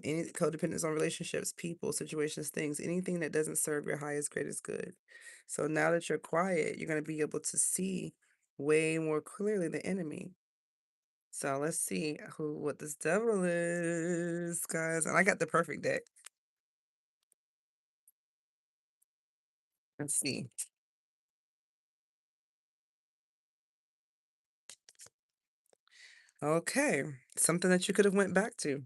any codependence on relationships, people, situations, things, anything that doesn't serve your highest, greatest good. So now that you're quiet, you're going to be able to see way more clearly the enemy. So let's see what this devil is, guys. And I got the perfect deck. Let's see. Okay, something that you could have went back to.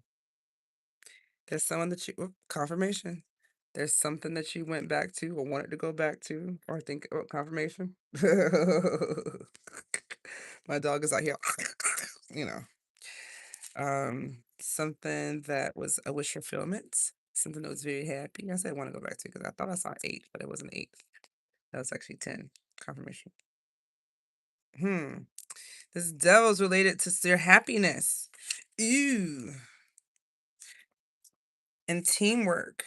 There's someone that you confirmation. There's something that you went back to or wanted to go back to or think confirmation. My dog is out here, you know. Something that was a wish fulfillment, something that was very happy. I said I want to go back to because I thought I saw eight, but it wasn't eight. That was actually 10. Confirmation. Hmm. This devil's related to their happiness. Ooh. And teamwork.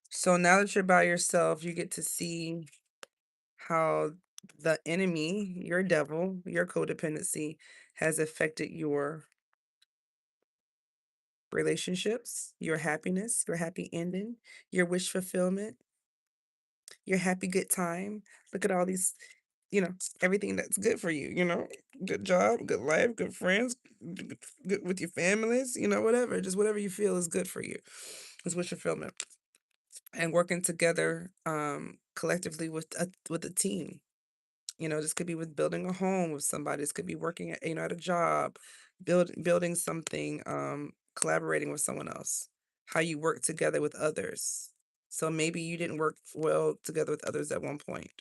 So now that you're by yourself, you get to see how the enemy, your devil, your codependency has affected your relationships, your happiness, your happy ending, your wish fulfillment, your happy good time. Look at all these, you know, everything that's good for you, good job, good life, good friends, good with your families, whatever, just whatever you feel is good for you is wish fulfillment. And working together collectively with a team. This could be with building a home with somebody. This could be working at a job, building something, collaborating with someone else. How you work together with others. So maybe you didn't work well together with others at one point,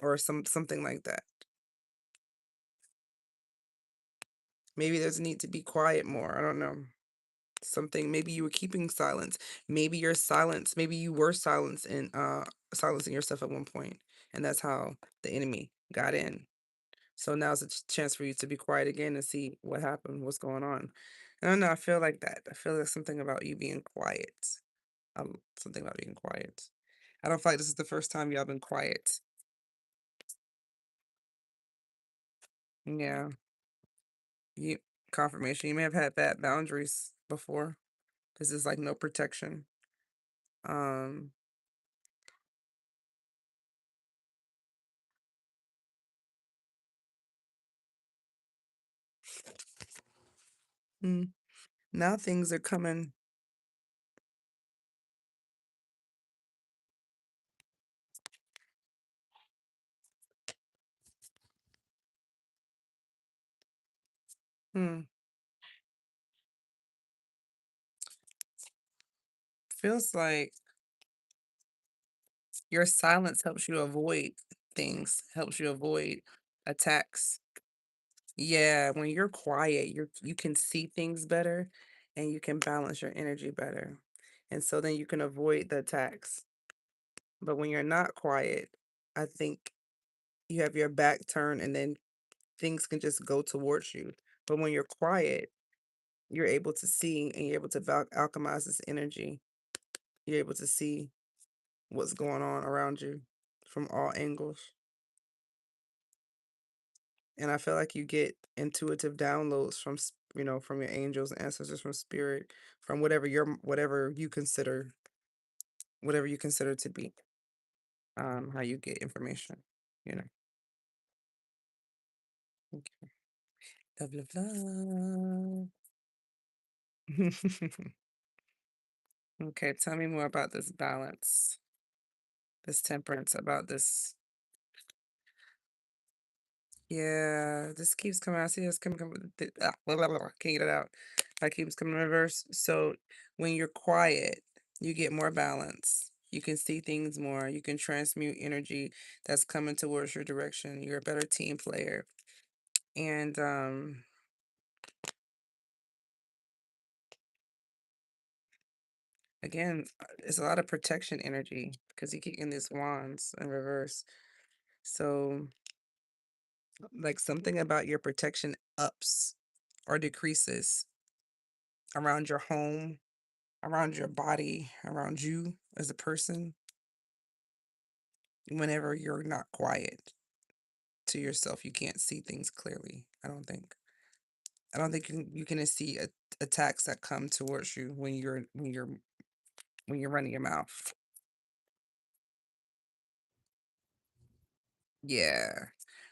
or something like that. Maybe there's a need to be quiet more. I don't know. Something maybe you were keeping silence. Maybe your silence. Maybe you were silencing yourself at one point, and that's how the enemy got in. So now's a chance for you to be quiet again and see what happened, what's going on. I don't know. I feel like that. I feel like something about you being quiet. Something about being quiet. I don't feel like this is the first time y'all been quiet. Yeah, you confirmation. You may have had bad boundaries before. This is like no protection. Um, mm, Now things are coming. Hmm, Feels like your silence helps you avoid things, helps you avoid attacks. Yeah, when you're quiet, you can see things better and you can balance your energy better. And so then you can avoid the attacks. But when you're not quiet, I think you have your back turned and then things can just go towards you. But when you're quiet, you're able to see and you're able to alchemize this energy. You're able to see what's going on around you from all angles. And I feel like you get intuitive downloads from your angels, ancestors, from spirit, from whatever you consider to be how you get information, you know. Okay. Blah blah blah. Okay, tell me more about this balance, this temperance, about this. Yeah, this keeps coming. I see this coming. Blah, blah, blah, can't get it out. That keeps coming in reverse. So when you're quiet, you get more balance. You can see things more. You can transmute energy that's coming towards your direction. You're a better team player. And again, it's a lot of protection energy because you keep in these wands in reverse. So like something about your protection ups or decreases around your home, around your body, around you as a person, whenever you're not quiet to yourself. You can't see things clearly, I don't think. I don't think you can see attacks that come towards you when you're running your mouth. Yeah.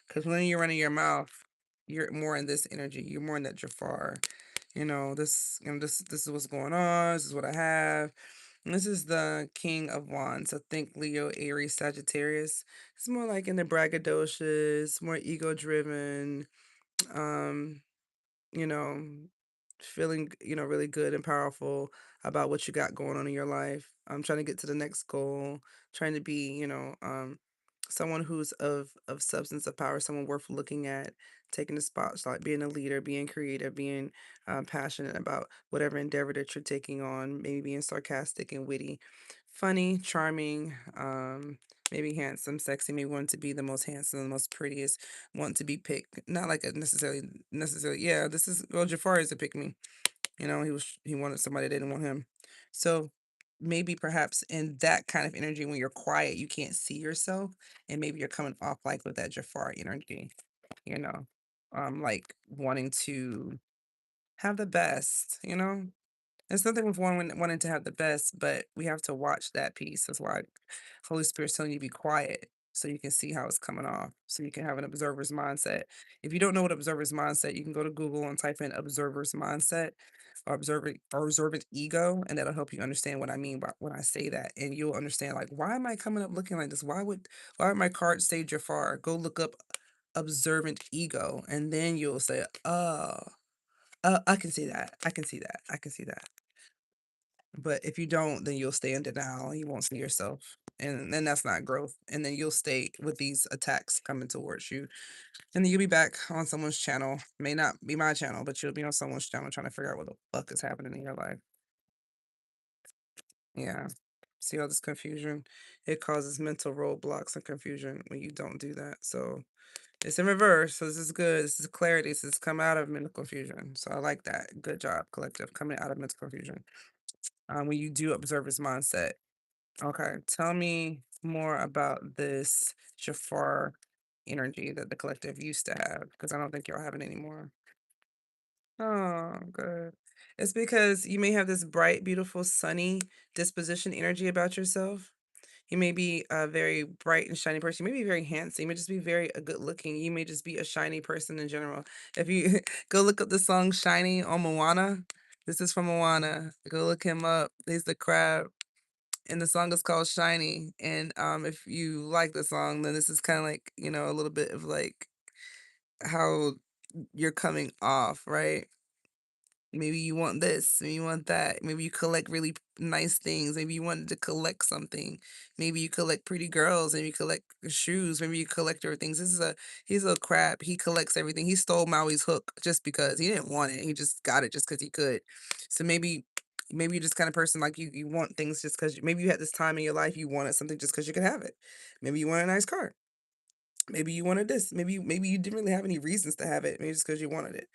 Because when you're running your mouth, you're more in this energy. You're more in that Jafar. This is what's going on. This is what I have. And this is the King of Wands. So think Leo, Aries, Sagittarius. It's more like in the braggadocious, more ego driven. Um, you know, feeling, really good and powerful about what you got going on in your life. Trying to get to the next goal, trying to be, someone who's of substance of power, someone worth looking at, taking the spotlight, being a leader, being creative, being passionate about whatever endeavor that you're taking on, maybe being sarcastic and witty, funny, charming, maybe handsome, sexy, maybe want to be the most handsome, the most prettiest, want to be picked. Not like a necessarily, yeah, this is, well, Jafar is a pick me. He wanted somebody that didn't want him. So maybe perhaps in that kind of energy, when you're quiet, you can't see yourself, and maybe you're coming off like with that Jafar energy, you know, like wanting to have the best, there's nothing with wanting to have the best, but we have to watch that piece. That's why Holy Spirit's telling you to be quiet so you can see how it's coming off, so you can have an observer's mindset. If you don't know what observer's mindset, you can go to Google and type in observer's mindset or observant ego, and that'll help you understand what I mean by when I say that. And you'll understand, like, why am I coming up looking like this? Why would my card say Jafar? Go look up observant ego, and then you'll say, oh, I can see that. I can see that. I can see that. But if you don't, then you'll stay in denial. You won't see yourself. And then that's not growth. And then you'll stay with these attacks coming towards you. And then you'll be back on someone's channel. May not be my channel, but you'll be on someone's channel trying to figure out what the fuck is happening in your life. Yeah. See all this confusion? It causes mental roadblocks and confusion when you don't do that. So it's in reverse. So this is good. This is clarity. This is come out of mental confusion. So I like that. Good job, collective, coming out of mental confusion. When you do observer's mindset. Okay, tell me more about this Jafar energy that the collective used to have, because I don't think y'all have it anymore. Oh, good. It's because you may have this bright, beautiful, sunny disposition energy about yourself. You may be a very bright and shiny person. You may be very handsome. You may just be very good looking. You may just be a shiny person in general. If you go look up the song Shiny on Moana, this is from Moana. Go look him up. He's the crab, and the song is called Shiny. And if you like the song, then this is kind of like, a little bit of like how you're coming off, right? Maybe you want this, maybe you want that. Maybe you collect really nice things. Maybe you wanted to collect something. Maybe you collect pretty girls. Maybe you collect shoes. Maybe you collect your things. He's a crap. He collects everything. He stole Maui's hook just because he didn't want it. He just got it just because he could. So maybe you're just kind of person like you want things just because maybe you had this time in your life you wanted something just because you could have it. Maybe you want a nice car. Maybe you wanted this. Maybe you didn't really have any reasons to have it. Maybe just because you wanted it.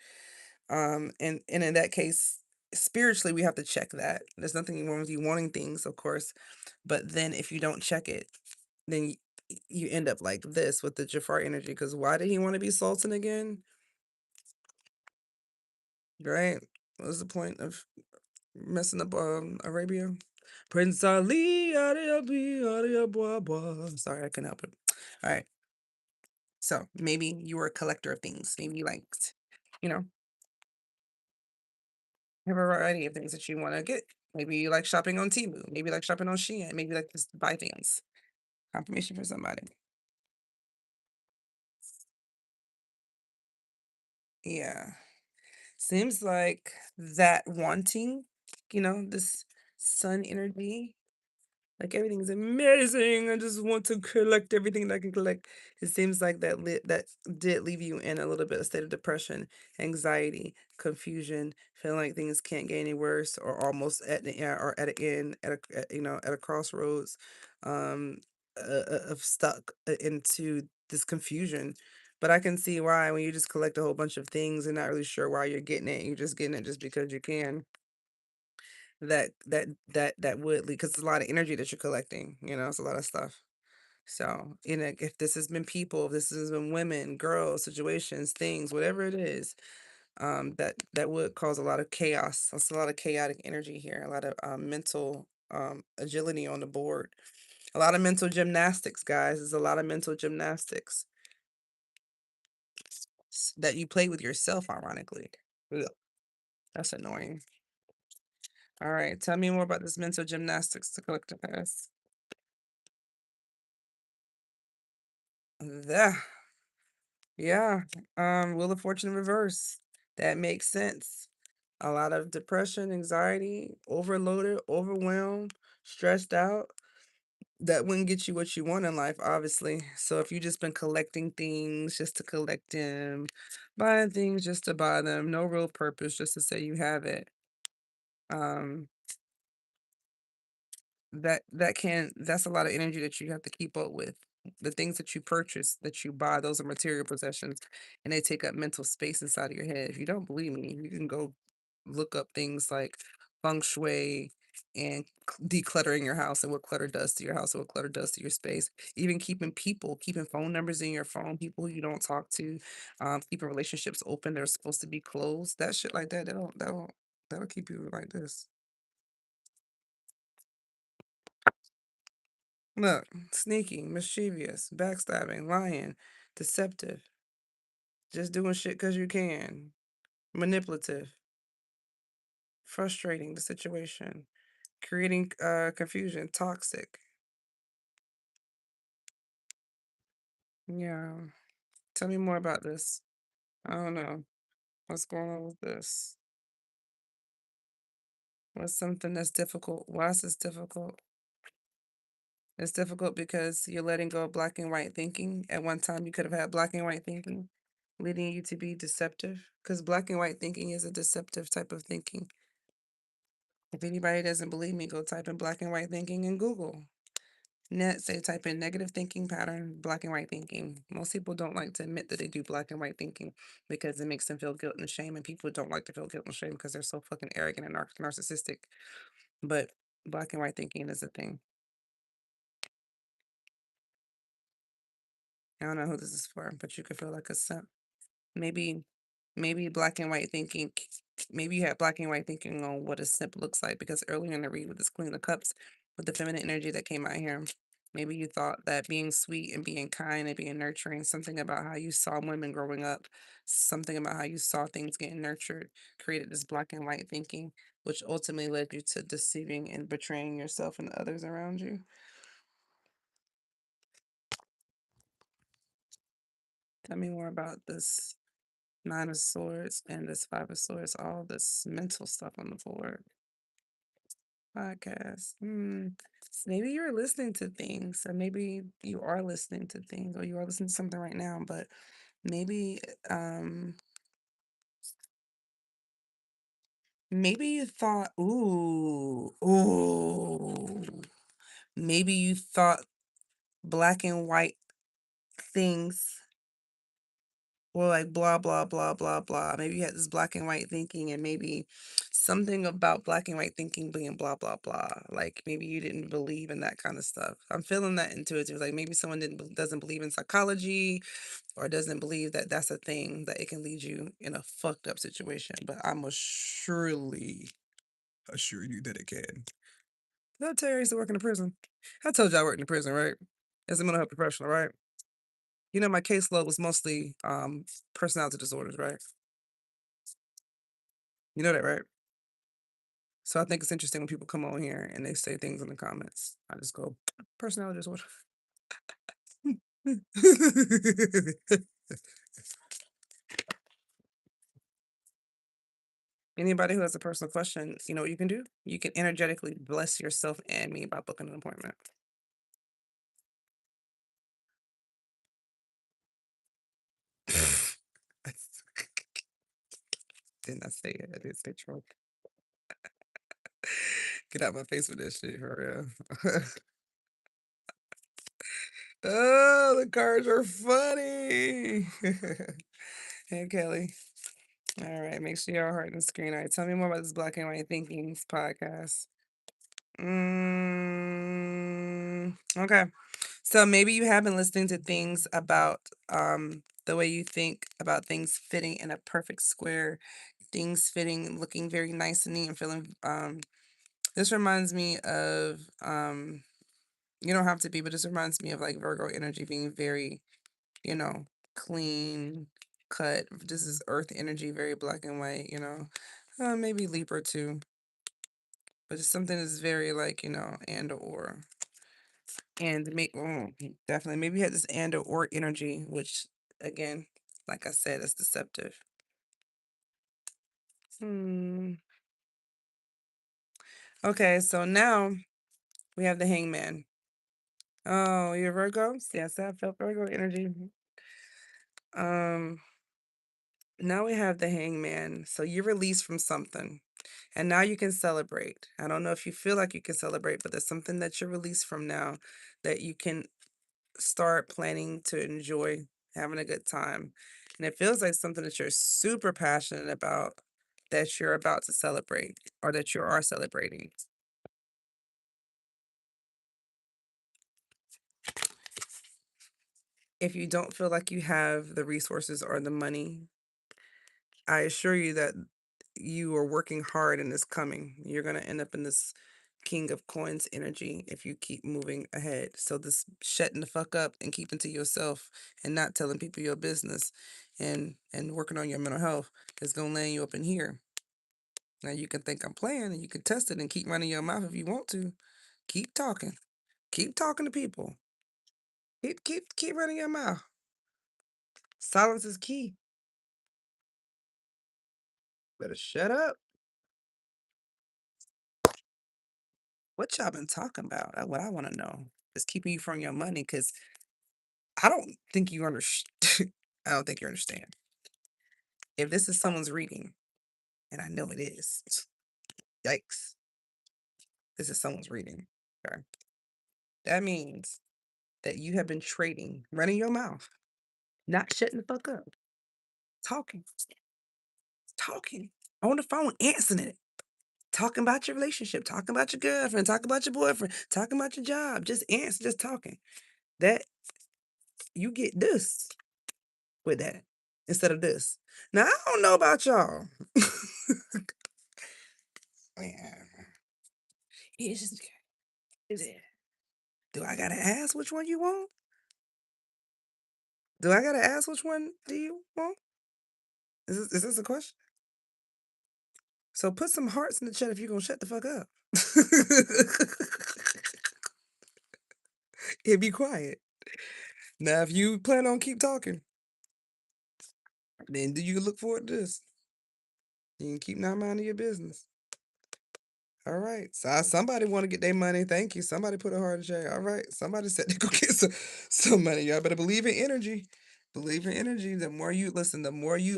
And in that case, spiritually, we have to check that. There's nothing wrong with you wanting things, of course, but then if you don't check it, then you end up like this with the Jafar energy. Because why did he want to be Sultan again? Right? What was the point of messing up Arabia? Prince Ali, Arabi, Arabia. Sorry, I couldn't help it. All right. So maybe you were a collector of things. Maybe you liked, you know, have a variety of things that you wanna get. Maybe you like shopping on Temu, maybe you like shopping on Shein, maybe you like just to buy things. Confirmation for somebody. Yeah. Seems like that wanting, this sun energy. Like, everything's amazing. I just want to collect everything that I can collect. It seems like that did leave you in a little bit of state of depression, anxiety, confusion, feeling like things can't get any worse, or almost at the end, or at an end, at a crossroads, of stuck into this confusion. But I can see why when you just collect a whole bunch of things and not really sure why you're getting it, you're just getting it just because you can. That would lead, because it's a lot of energy that you're collecting, it's a lot of stuff. So, if this has been people, if this has been women, girls, situations, things, whatever it is, that would cause a lot of chaos. That's a lot of chaotic energy here, a lot of mental agility on the board, a lot of mental gymnastics, guys. There's a lot of mental gymnastics that you play with yourself, ironically. Ugh, that's annoying. All right, tell me more about this mental gymnastics to collective past. Yeah, yeah. Wheel of Fortune reverse. That makes sense. A lot of depression, anxiety, overloaded, overwhelmed, stressed out. That wouldn't get you what you want in life, obviously. So if you just been collecting things just to collect them, buying things just to buy them, no real purpose, just to say you have it. Um, that's a lot of energy that you have to keep up with. The things that you purchase, that you buy, those are material possessions, and they take up mental space inside of your head. If you don't believe me, you can go look up things like feng shui and decluttering your house and what clutter does to your house and what clutter does to your space. Even keeping phone numbers in your phone, people who you don't talk to, keeping relationships open. They're supposed to be closed. That shit like that, that'll keep you like this. Look, sneaky, mischievous, backstabbing, lying, deceptive, just doing shit because you can, manipulative, frustrating the situation, creating confusion, toxic. Yeah. Tell me more about this. I don't know. What's going on with this? What's something that's difficult? Why is this difficult? It's difficult because you're letting go of black and white thinking. At one time, you could have had black and white thinking, leading you to be deceptive. Because black and white thinking is a deceptive type of thinking. If anybody doesn't believe me, go type in black and white thinking in Google. Say type in negative thinking pattern, black and white thinking. Most people don't like to admit that they do black and white thinking because it makes them feel guilt and shame, and people don't like to feel guilt and shame because they're so fucking arrogant and narcissistic. But black and white thinking is a thing. I don't know who this is for, but you could feel like a simp. Maybe, maybe black and white thinking. Maybe you had black and white thinking on what a simp looks like because earlier in the read with this Queen of Cups, with the feminine energy that came out here, maybe you thought that being sweet and being kind and being nurturing, something about how you saw women growing up, something about how you saw things getting nurtured, created this black and white thinking, which ultimately led you to deceiving and betraying yourself and others around you. Tell me more about this Nine of Swords and this Five of Swords, all this mental stuff on the board. Podcast. Maybe you're listening to things, or maybe you are listening to things, or you are listening to something right now, but maybe, maybe you thought, maybe you thought black and white things or like blah blah blah blah blah. Maybe you had this black and white thinking, and maybe something about black and white thinking being blah blah blah. Like maybe you didn't believe in that kind of stuff. I'm feeling that intuitive. Like maybe someone doesn't believe in psychology or doesn't believe that that's a thing that it can lead you in a fucked up situation. But I'm surely assure you that it can. Did I tell you I used to work in a prison? I told you I worked in a prison, right? As a mental health professional, right? You know, my caseload was mostly personality disorders, right? You know that, right? So I think it's interesting when people come on here and they say things in the comments. I just go, personality disorder. Anybody who has a personal question, you know what you can do? You can energetically bless yourself and me by booking an appointment. Didn't I say it? I did say troll. Get out my face with this shit for real. Oh, the cards are funny. Hey, Kelly. All right, make sure y'all heart and screen. All right, tell me more about this Black and White Thinkings podcast. Okay. So maybe you have been listening to things about the way you think about things fitting in a perfect square, things fitting, looking very nice and neat and feeling this reminds me of you don't have to be, but this reminds me of like Virgo energy being very, you know, clean cut. This is earth energy, very black and white, you know. Maybe Libra too. But it's something that's very like, you know, and or. And definitely maybe you had this and or energy, which again, like I said, is deceptive. Hmm. Okay, so now we have the hangman. Oh, you're Virgo? Yes, I felt Virgo energy. Um, Now we have the hangman. So you're released from something. And now you can celebrate. I don't know if you feel like you can celebrate, but there's something that you're released from now that you can start planning to enjoy having a good time. And it feels like something that you're super passionate about that you're about to celebrate or that you are celebrating. If you don't feel like you have the resources or the money, I assure you that you are working hard and it's coming. You're going to end up in this King of Coins energy if you keep moving ahead. So this shutting the fuck up and keeping to yourself and not telling people your business and working on your mental health is going to land you up in here. Now you can think I'm playing and you can test it and keep running your mouth if you want to. Keep talking. Keep talking to people. Keep running your mouth. Silence is key. Better shut up. What y'all been talking about? That's what I want to know. Is keeping you from your money because I don't think you understand. I don't think you understand. If this is someone's reading, and I know it is, yikes, this is someone's reading. Okay. That means that you have been trading, running your mouth, not shutting the fuck up, talking, talking on the phone, answering it, talking about your relationship, talking about your girlfriend, talking about your boyfriend, talking about your job, just answer, just talking. That you get this with that instead of this. Now I don't know about y'all. Man, it's just is it? Do I gotta ask which one you want? Do I gotta ask which one do you want? Is this a question? So put some hearts in the chat if you're gonna shut the fuck up. And be quiet. Now, if you plan on keep talking, then do you look forward to this? You can keep not minding your business. All right. So somebody want to get their money. Thank you. Somebody put a heart in chat. All right. Somebody said they go get some money. Y'all better believe in energy. Believe in energy. The more you listen, the more you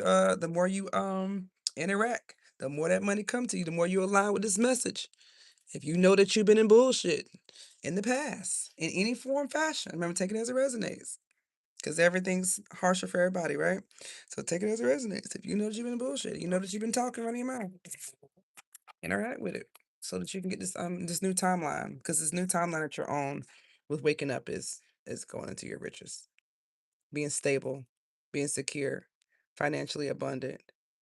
interact, the more that money come to you, the more you align with this message. If you know that you've been in bullshit in the past, in any form, fashion, remember take it as it resonates. Because everything's harsher for everybody, right? So take it as it resonates. If you know that you've been in bullshit, you know that you've been talking running your mouth, interact with it so that you can get this new timeline. Because this new timeline that you're on with waking up is going into your riches, being stable, being secure, financially abundant.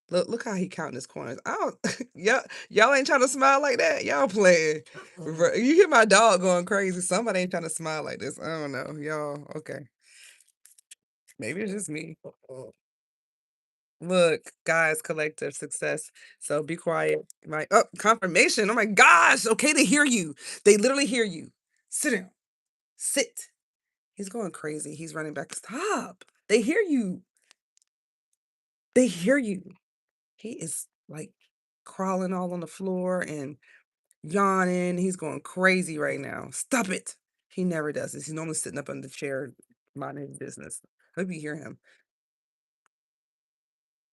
Look how he counting his coins. I don't y'all ain't trying to smile like that. Y'all playing. You hear my dog going crazy. Somebody ain't trying to smile like this. I don't know. Y'all, okay. Maybe it's just me. Look, guys, collective success. So be quiet. My confirmation. Oh my gosh. Okay, they hear you. They literally hear you. Sit down. Sit. He's going crazy. He's running back. Stop. They hear you. They hear you. He is like crawling all on the floor and yawning. He's going crazy right now. Stop it. He never does this. He's normally sitting up on the chair minding his business. Hope you hear him.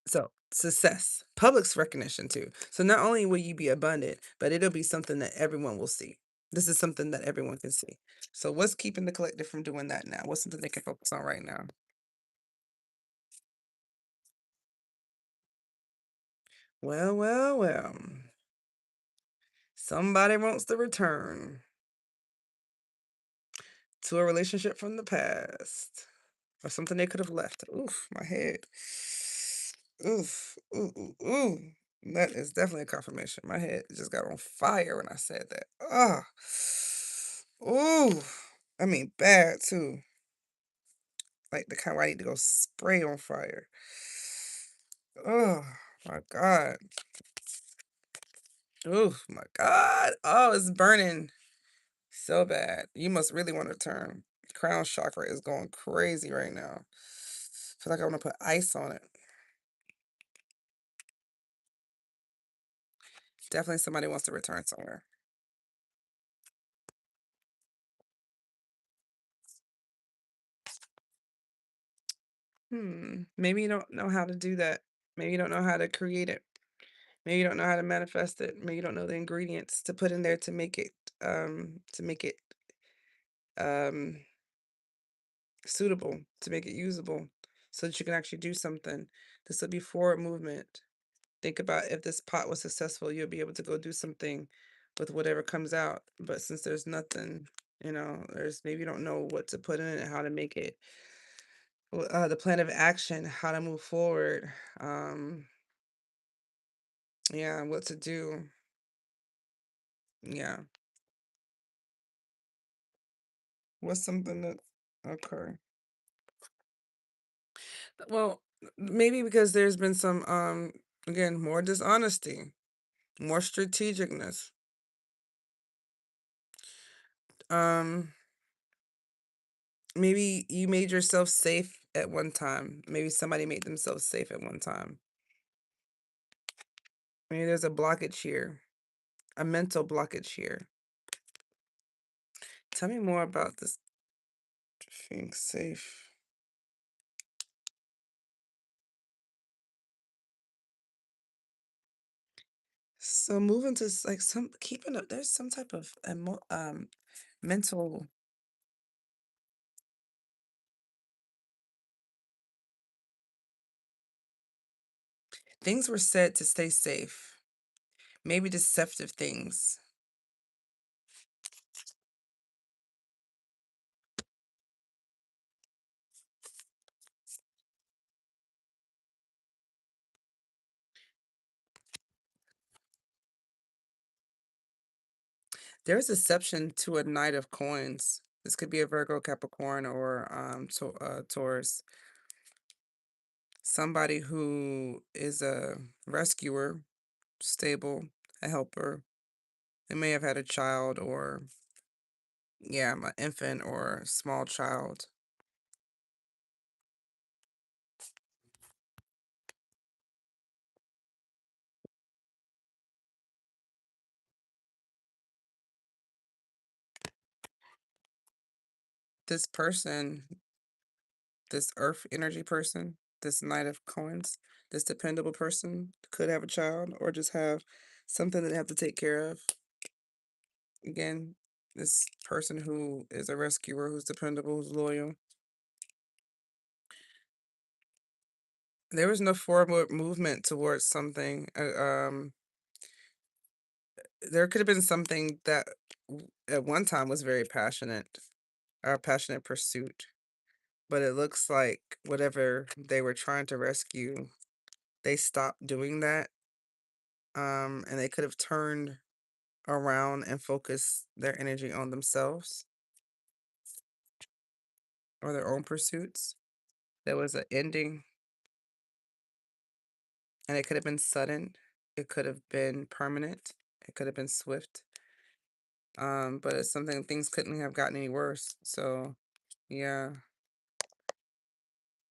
So, success, public's recognition too. So, not only will you be abundant, but it'll be something that everyone will see. This is something that everyone can see. So, what's keeping the collective from doing that now? What's something they can focus on right now? Well, well, well. Somebody wants to return to a relationship from the past or something they could have left. Oof, my head. Oof, ooh, ooh, ooh. That is definitely a confirmation. My head just got on fire when I said that. Ah, ooh, I mean bad too. Like the kind where I need to go spray on fire. Oh my God. Oh my God. Oh, it's burning so bad. You must really want to turn. Crown chakra is going crazy right now. Feel like I want to put ice on it. Definitely somebody wants to return somewhere. Maybe you don't know how to do that. Maybe you don't know how to create it. Maybe you don't know how to manifest it. Maybe you don't know the ingredients to put in there to make it um suitable, to make it usable, so that you can actually do something. This will be forward movement. Think about if this pot was successful, you'll be able to go do something with whatever comes out. But since there's nothing, there's maybe you don't know what to put in it, how to make it, the plan of action, how to move forward. Um, yeah, what to do. Yeah. What's something that okay. Well, maybe because there's been some again, more dishonesty, more strategicness. Um, maybe you made yourself safe at one time. Maybe somebody made themselves safe at one time. Maybe there's a blockage here, a mental blockage here. Tell me more about this being safe. So moving to like some keeping up, there's some type of mental things were said to stay safe. Maybe deceptive things. There's deception to a knight of coins. This could be a Virgo, Capricorn, or Taurus. Somebody who is a rescuer, stable, a helper. They may have had a child or, yeah, an infant or small child. This person, this earth energy person, this knight of coins, this dependable person could have a child or just have something that they have to take care of. Again, this person who is a rescuer, who's dependable, who's loyal. There was no forward movement towards something. There could have been something that at one time was very passionate, a passionate pursuit, but it looks like whatever they were trying to rescue, they stopped doing that. And they could have turned around and focused their energy on themselves or their own pursuits. There was an ending, and it could have been sudden. It could have been permanent. It could have been swift. But it's something things couldn't have gotten any worse. So, yeah.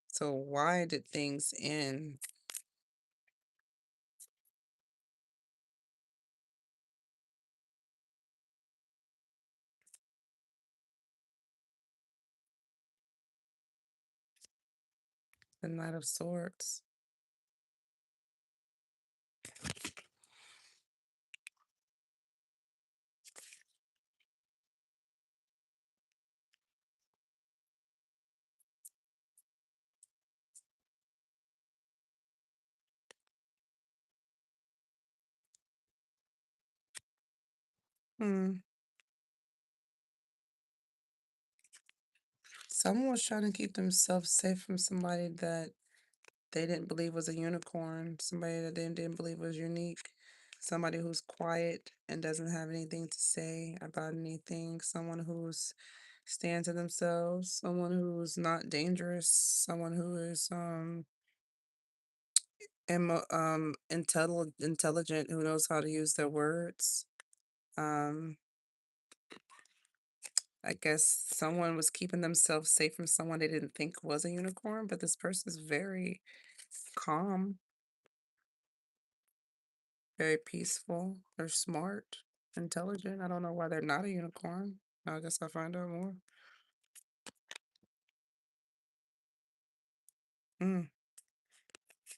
So why did things end? The Knight of Swords. Hmm. Someone was trying to keep themselves safe from somebody that they didn't believe was a unicorn, somebody that they didn't believe was unique, somebody who's quiet and doesn't have anything to say about anything, someone who's stands to themselves, someone who's not dangerous, someone who is intelligent, who knows how to use their words. Um, I guess someone was keeping themselves safe from someone they didn't think was a unicorn, but this person's very calm. Very peaceful. They're smart, intelligent. I don't know why they're not a unicorn. I guess I'll find out more. Mm.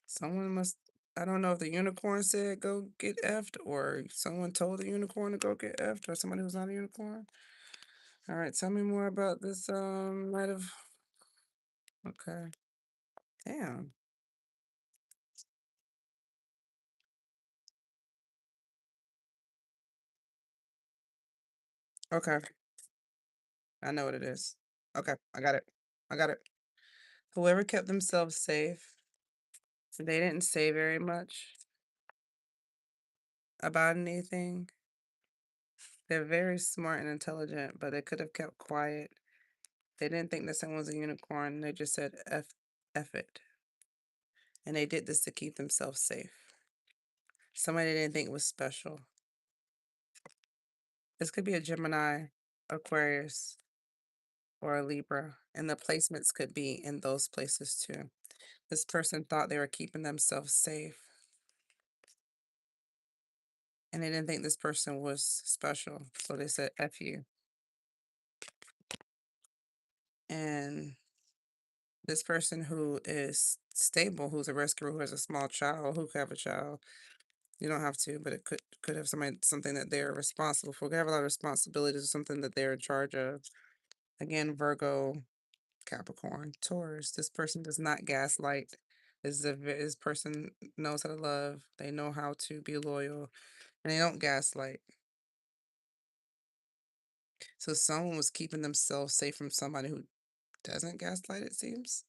Someone must. I don't know if the unicorn said go get effed, or someone told the unicorn to go get effed, or somebody who's not a unicorn. All right, tell me more about this. Night of. Okay. Damn. Okay. I know what it is. Okay, I got it. I got it. Whoever kept themselves safe, they didn't say very much about anything. They're very smart and intelligent, but they could have kept quiet. They didn't think that someone was a unicorn. They just said F it. And they did this to keep themselves safe. Somebody they didn't think was special. This could be a Gemini, Aquarius, or a Libra. And the placements could be in those places too. This person thought they were keeping themselves safe. And they didn't think this person was special. So they said F you. And this person who is stable, who's a rescuer, who has a small child, who could have a child. You don't have to, but it could have something that they're responsible for. Could have a lot of responsibilities or something that they're in charge of. Again, Virgo, Capricorn, Taurus. This person does not gaslight. This person knows how to love. They know how to be loyal, and they don't gaslight. So someone was keeping themselves safe from somebody who doesn't gaslight, it seems.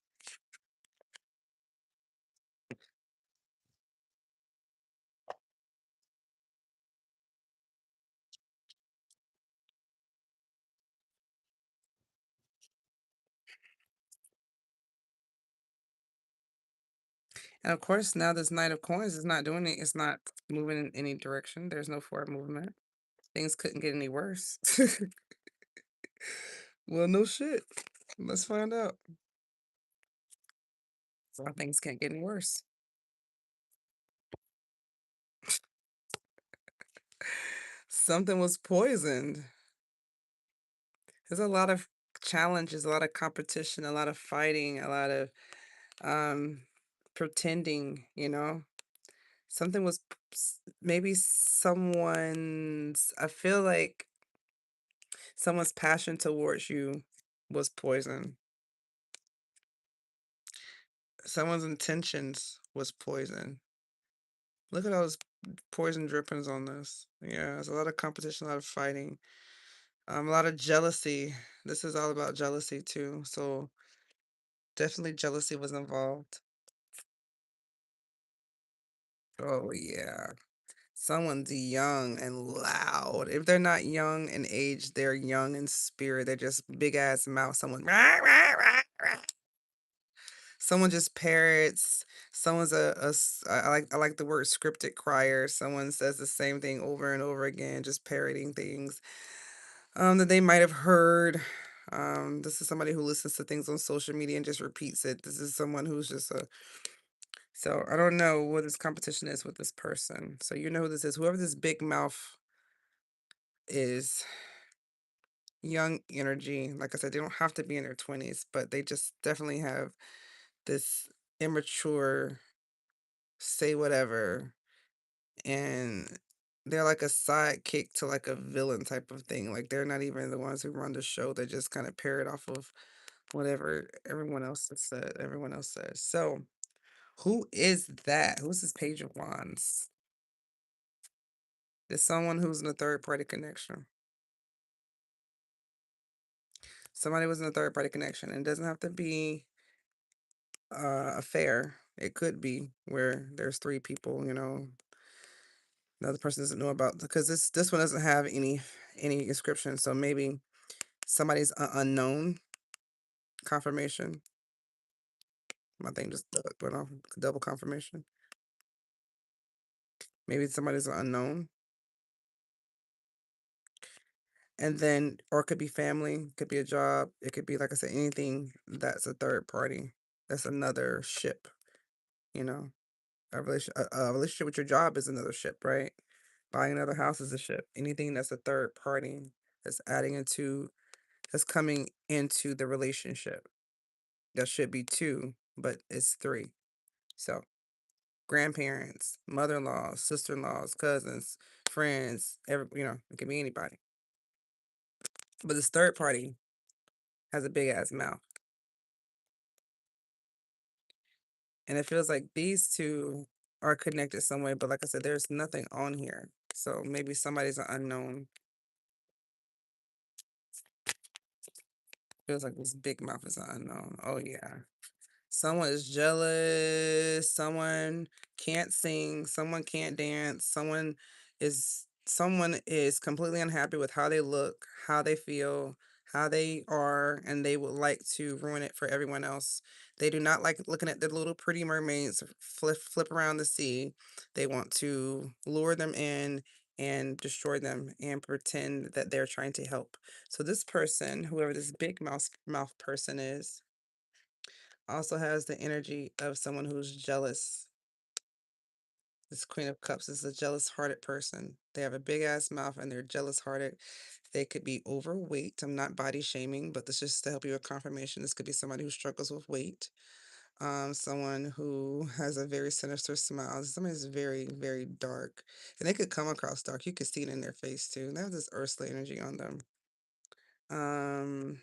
And of course, now this Knight of Coins is not doing it. It's not moving in any direction. There's no forward movement. Things couldn't get any worse. Well, no shit. Let's find out. So things can't get any worse. Something was poisoned. There's a lot of challenges, a lot of competition, a lot of fighting, a lot of um pretending, you know. Something was maybe someone's I feel like someone's passion towards you was poison. Someone's intentions was poison. Look at all those poison drippings on this. Yeah, there's a lot of competition, a lot of fighting, a lot of jealousy. This is all about jealousy too. So definitely jealousy was involved. Oh yeah. Someone's young and loud. If they're not young in age, they're young in spirit. They're just big ass mouth. Someone rah, rah, rah, rah. Someone just parrots. Someone's I like the word scripted crier. Someone says the same thing over and over again, just parroting things that they might have heard. This is somebody who listens to things on social media and just repeats it. This is someone who's just a so I don't know what this competition is with this person. So you know who this is. Whoever this big mouth is, young energy. Like I said, they don't have to be in their 20s, but they just definitely have this immature say whatever, and they're like a sidekick to like a villain type of thing. Like they're not even the ones who run the show. They just kind of parrot off of whatever everyone else has said. Everyone else says. So who is that? Who's this Page of Wands? It's someone who's in a third party connection. Somebody was in a third party connection. And it doesn't have to be affair. It could be where there's three people, the other person doesn't know about because this one doesn't have any inscription. So maybe somebody's unknown confirmation. My thing just went off double confirmation. Maybe somebody's unknown. And then, or it could be family, could be a job, it could be, like I said, anything that's a third party. That's another ship, you know. A relationship with your job is another ship, right? Buying another house is a ship. Anything that's a third party that's adding into that's coming into the relationship. That should be two, but it's three. So grandparents, mother-in-laws, sister-in-laws, cousins, friends, it can be anybody. But this third party has a big ass mouth. And it feels like these two are connected some way, but like I said, there's nothing on here. So maybe somebody's an unknown. Feels like this big mouth is an unknown. Oh yeah. Someone is jealous, someone can't sing, someone can't dance, someone is completely unhappy with how they look, how they feel, how they are, and they would like to ruin it for everyone else. They do not like looking at the little pretty mermaids flip around the sea. They want to lure them in and destroy them and pretend that they're trying to help. So this person, whoever this big mouth person is, also has the energy of someone who's jealous. This Queen of Cups is a jealous hearted person. They have a big ass mouth and they're jealous hearted. They could be overweight. I'm not body shaming, but this is just to help you with confirmation. This could be somebody who struggles with weight. Someone who has a very sinister smile. Somebody who's very, very dark. And they could come across dark. You could see it in their face too. They have this earthly energy on them. Um,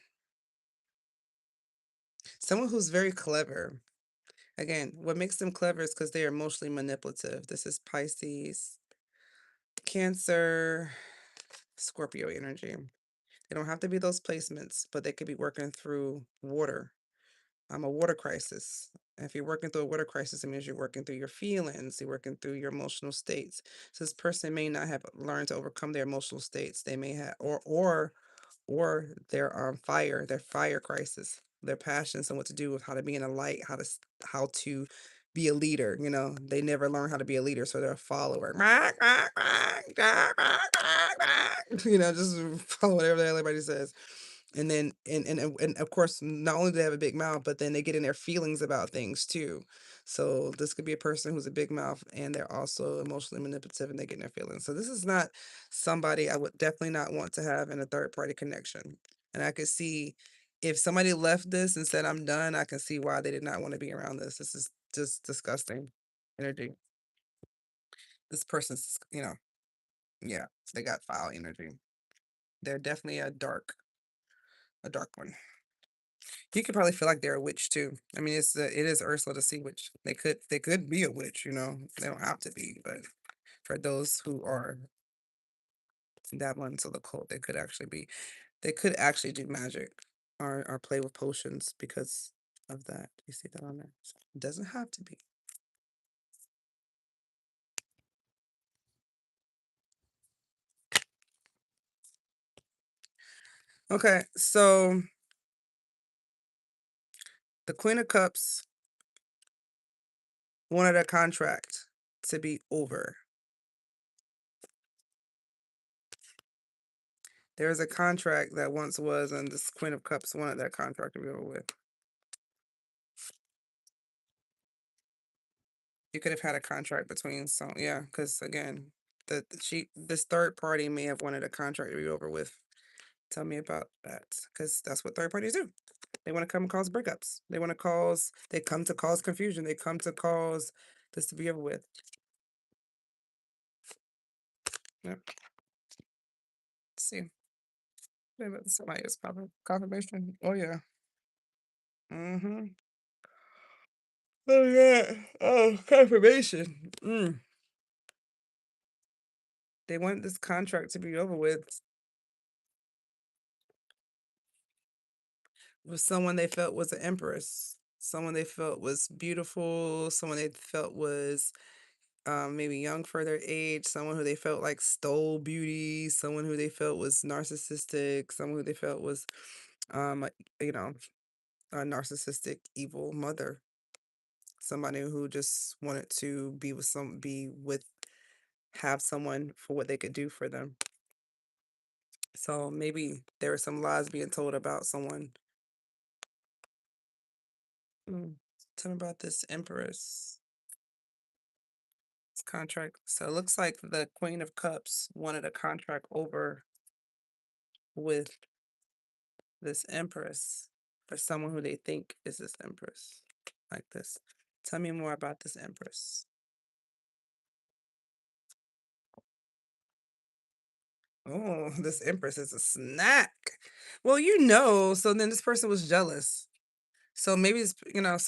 Someone who's very clever. Again, what makes them clever is because they are emotionally manipulative. This is Pisces, Cancer, Scorpio energy. They don't have to be those placements, but they could be working through water. A water crisis. If you're working through a water crisis, it means you're working through your feelings, you're working through your emotional states. So this person may not have learned to overcome their emotional states. They may have, or their fire crisis, their passions and what to do with how to be in a light, how to be a leader. They never learn how to be a leader, so they're a follower. Just follow whatever the hell everybody says. And then and of course, not only do they have a big mouth, but then they get in their feelings about things too. So this could be a person who's a big mouth and they're also emotionally manipulative and they get in their feelings. So this is not somebody I would definitely not want to have in a third party connection. And I could see if somebody left this and said I'm done, I can see why they did not want to be around this. This is just disgusting energy. This person's, yeah, they got foul energy. They're definitely a dark one. You could probably feel like they're a witch too. I mean, it is Ursula the Sea Witch. They could be a witch. They don't have to be, but for those who are dabbling into the cult, they could actually be. They could actually do magic or play with potions because of that. You see that on there? So it doesn't have to be. Okay, so the Queen of Cups wanted a contract to be over. There is a contract that once was, and this Queen of Cups wanted that contract to be over with. You could have had a contract between some, yeah, because again, this third party may have wanted a contract to be over with. Tell me about that, because that's what third parties do. They want to come and cause breakups. They come to cause confusion. They come to cause this to be over with. Yep. Let's see. Maybe somebody is confirmation. Oh yeah. Mm-hmm. Oh yeah. Oh, confirmation. They want this contract to be over with someone they felt was an empress, someone they felt was beautiful, someone they felt was maybe young for their age, someone who they felt like stole beauty, someone who they felt was narcissistic, someone who they felt was, um, you know, a narcissistic, evil mother, somebody who just wanted to have someone for what they could do for them. So maybe there were some lies being told about someone. Mm. Tell me about this empress. contract. So it looks like the Queen of Cups wanted a contract over with this Empress or someone who they think is this Empress. Like this. Tell me more about this Empress. Oh, this Empress is a snack. Well, so then this person was jealous. So maybe so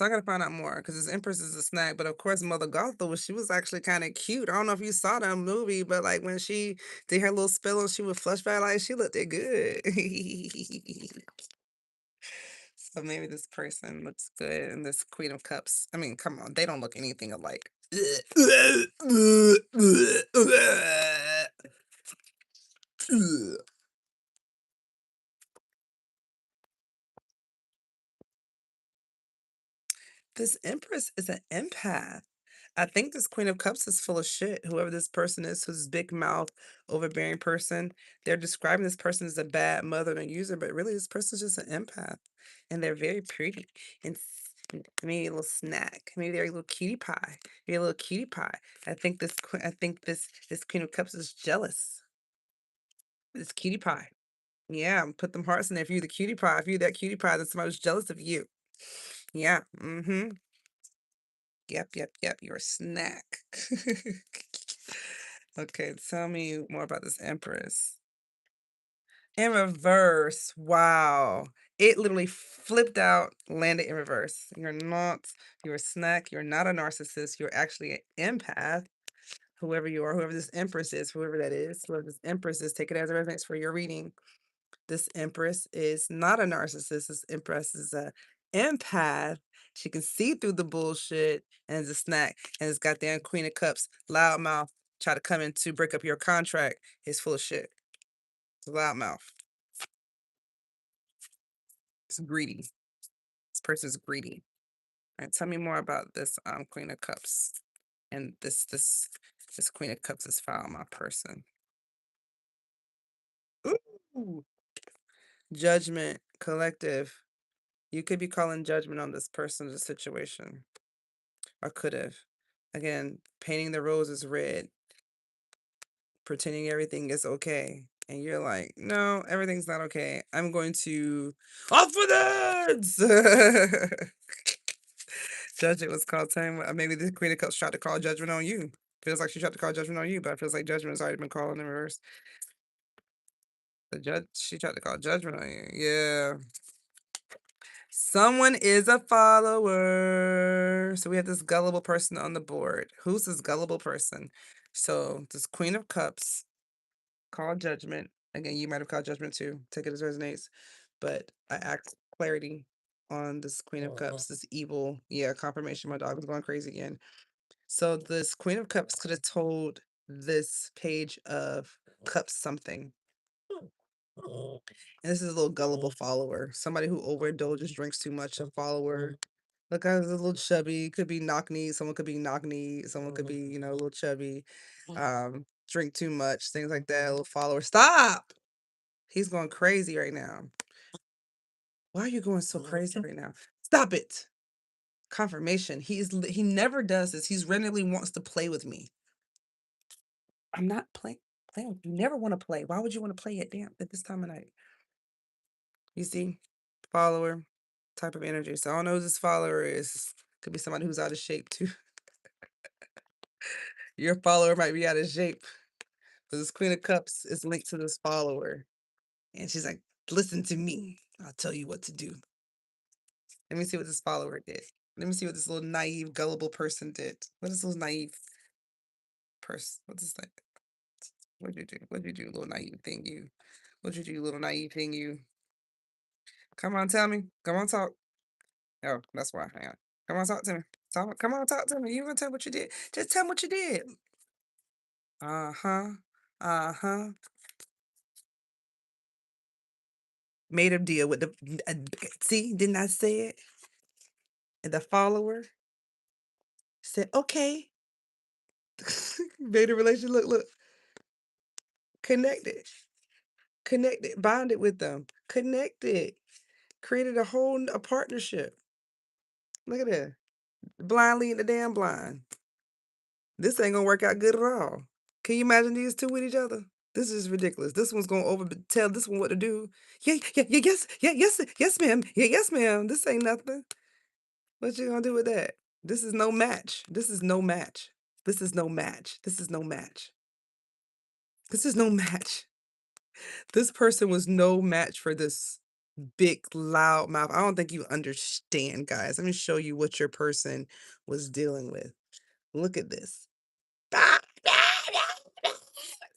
I gotta find out more because this Empress is a snack. But of course, Mother Gothel, she was actually kind of cute. I don't know if you saw that movie, but like when she did her little spell and she would flush back, like she looked it good. So maybe this person looks good and this Queen of Cups. I mean, come on, they don't look anything alike. This Empress is an empath. I think this Queen of Cups is full of shit. Whoever this person is, who's big mouth, overbearing person, they're describing this person as a bad mother and user, but really this person's just an empath. And they're very pretty. And maybe a little snack. Maybe they're a little cutie pie. Maybe a little cutie pie. I think this Queen of Cups is jealous. It's cutie pie. Yeah, put them hearts in there. If you're the cutie pie, if you're that cutie pie, then somebody was jealous of you. Yeah. Mm-hmm. Yep. You're a snack. Okay, tell me more about this Empress. In reverse. Wow. It literally flipped out, landed in reverse. You're a snack. You're not a narcissist. You're actually an empath. Whoever you are, whoever this Empress is, whoever that is, whoever this Empress is, take it as a reference for your reading. This Empress is not a narcissist. This Empress is a empath. She can see through the bullshit and is a snack. And this goddamn Queen of Cups, loudmouth, try to come in to break up your contract. It's full of shit. It's a loudmouth. It's greedy. This person's greedy. All right, tell me more about this Queen of Cups and this Queen of Cups is found my person. Ooh, judgment, collective. You could be calling judgment on this person or the situation. Or could have. Again, painting the roses red, pretending everything is okay. And you're like, no, everything's not okay. I'm going to off for nerds. Judgment was called time. Maybe the Queen of Cups tried to call judgment on you. Feels like she tried to call judgment on you, but it feels like judgment has already been called in reverse. She tried to call judgment on you. Yeah. Someone is a follower. So we have this gullible person on the board. Who's this gullible person? So this Queen of Cups called judgment. Again, you might have called judgment too. Take it as resonates. But I asked clarity on this Queen of Cups, this evil, yeah, confirmation. My dog was going crazy again. So this Queen of Cups could have told this Page of Cups something. And this is a little gullible follower. Somebody who overindulges, drinks too much, a follower. Look, I was a little chubby. Could be knock knee. Someone could be knock knee. Someone could be, a little chubby. Drink too much, things like that. A little follower. Stop! He's going crazy right now. Why are you going so crazy right now? Stop it. Confirmation. He never does this. He's randomly wants to play with me. I'm not playing. You never want to play. Why would you want to play at this time of night? You see, follower type of energy. So I don't know who this follower is. Could be somebody who's out of shape too. Your follower might be out of shape. But this Queen of Cups is linked to this follower. And she's like, listen to me. I'll tell you what to do. Let me see what this follower did. Let me see what this little naive, gullible person did. What is this little naive person? What's this like? What'd you do? What'd you do, little naive thing, you? What'd you do, little naive thing, you? Come on, tell me. Come on, talk. Oh, that's why. Hang on. Come on, talk to me. Come on, talk to me. You gonna tell me what you did? Just tell me what you did. Uh-huh. Uh-huh. Made him deal with the see, didn't I say it? And the follower said, okay. Made a relation look, connected, bonded with them, connected, created a partnership. Look at that. Blind leading the damn blind. This ain't gonna work out good at all. Can you imagine these two with each other? This is ridiculous. This one's gonna tell this one what to do. Yeah, yeah, yeah, yes, yeah, yes, yes, ma'am. Yeah, yes, ma'am. This ain't nothing. What you gonna do with that? This is no match. This is no match. This is no match. This is no match. This is no match. This person was no match for this big loud mouth. I don't think you understand, guys. Let me show you what your person was dealing with. Look at this.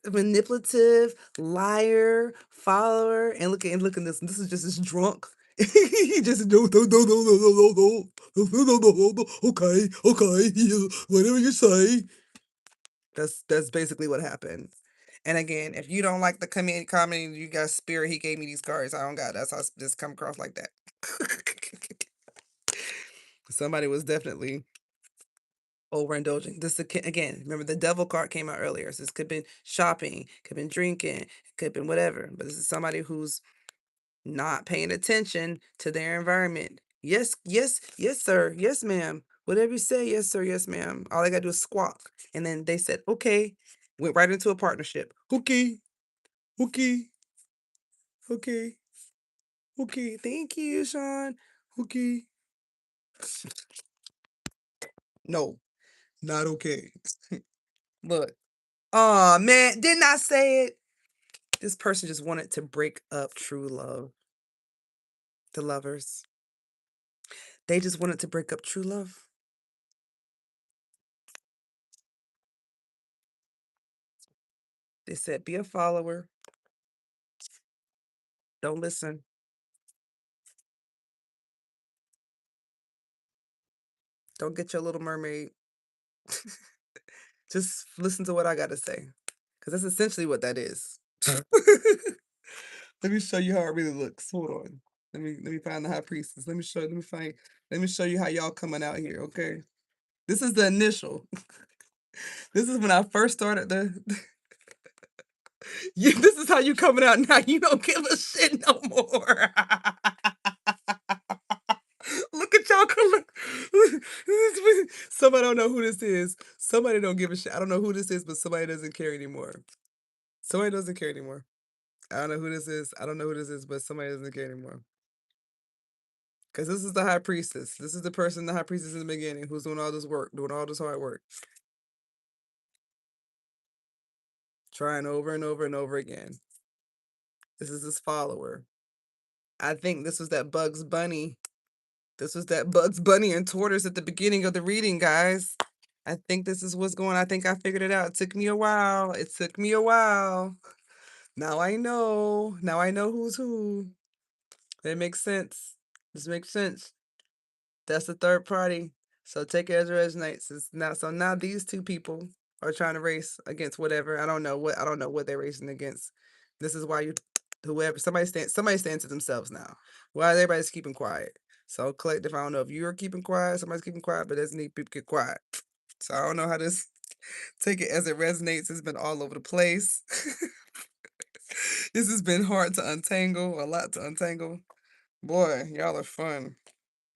Manipulative, liar, follower, and look at this. This is just this drunk. He just no, okay, okay, yeah, whatever you say. That's basically what happened. And again, if you don't like the comedy, you got spirit. He gave me these cards. I don't got. That's how this come across like that. Somebody was definitely overindulging. This again. Remember, the devil card came out earlier. So this could have been shopping, could have been drinking, could have been whatever. But this is somebody who's not paying attention to their environment. Yes, yes, yes, sir. Yes, ma'am. Whatever you say, yes, sir. Yes, ma'am. All I gotta do is squawk. And then they said, okay. Went right into a partnership. Okay, okay, okay, okay. Thank you, Sean. Okay. No, not okay. Look. Oh man, didn't I say it? This person just wanted to break up true love. The lovers. They just wanted to break up true love. They said, be a follower. Don't listen. Don't get your little mermaid. Just listen to what I got to say. Because that's essentially what that is. Let me show you how it really looks. Hold on. Let me find the high priestess. Let me show you how y'all coming out here, okay? This is the initial. This is when I first started this is how you coming out now. You don't give a shit no more. Look at y'all. Somebody don't know who this is. Somebody don't give a shit. I don't know who this is, but somebody doesn't care anymore. Somebody doesn't care anymore. I don't know who this is. I don't know who this is, but somebody doesn't care anymore. Because this is the high priestess. This is the person, the high priestess in the beginning, who's doing all this work, doing all this hard work. Trying over and over and over again. This is his follower. I think this was that Bugs Bunny. This was that Bugs Bunny and Tortoise at the beginning of the reading, guys. I think this is what's going on. I think I figured it out. It took me a while. It took me a while. Now I know. Now I know who's who. It makes sense. This makes sense. That's the third party. So take it as it resonates. So now these two people are trying to race against whatever. I don't know what they're racing against. This is why whoever somebody stands to themselves now. Why everybody's keeping quiet. So collective, I don't know if you're keeping quiet, somebody's keeping quiet, but doesn't need people to get quiet. So I don't know how this take it as it resonates. It's been all over the place. This has been hard to untangle, a lot to untangle. Boy, y'all are fun.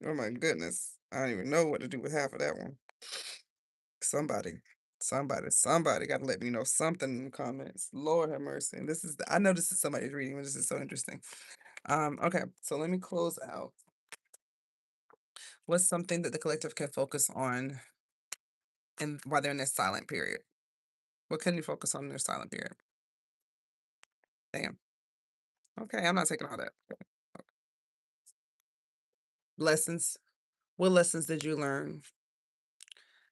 Oh my goodness. I don't even know what to do with half of that one. Somebody, somebody got to let me know something in the comments. Lord have mercy. And I know this is somebody's reading, but this is so interesting. Okay, so let me close out. What's something that the collective can focus on while they're in this silent period? What can you focus on in their silent period? Damn. Okay, I'm not taking all that. Lessons. What lessons did you learn?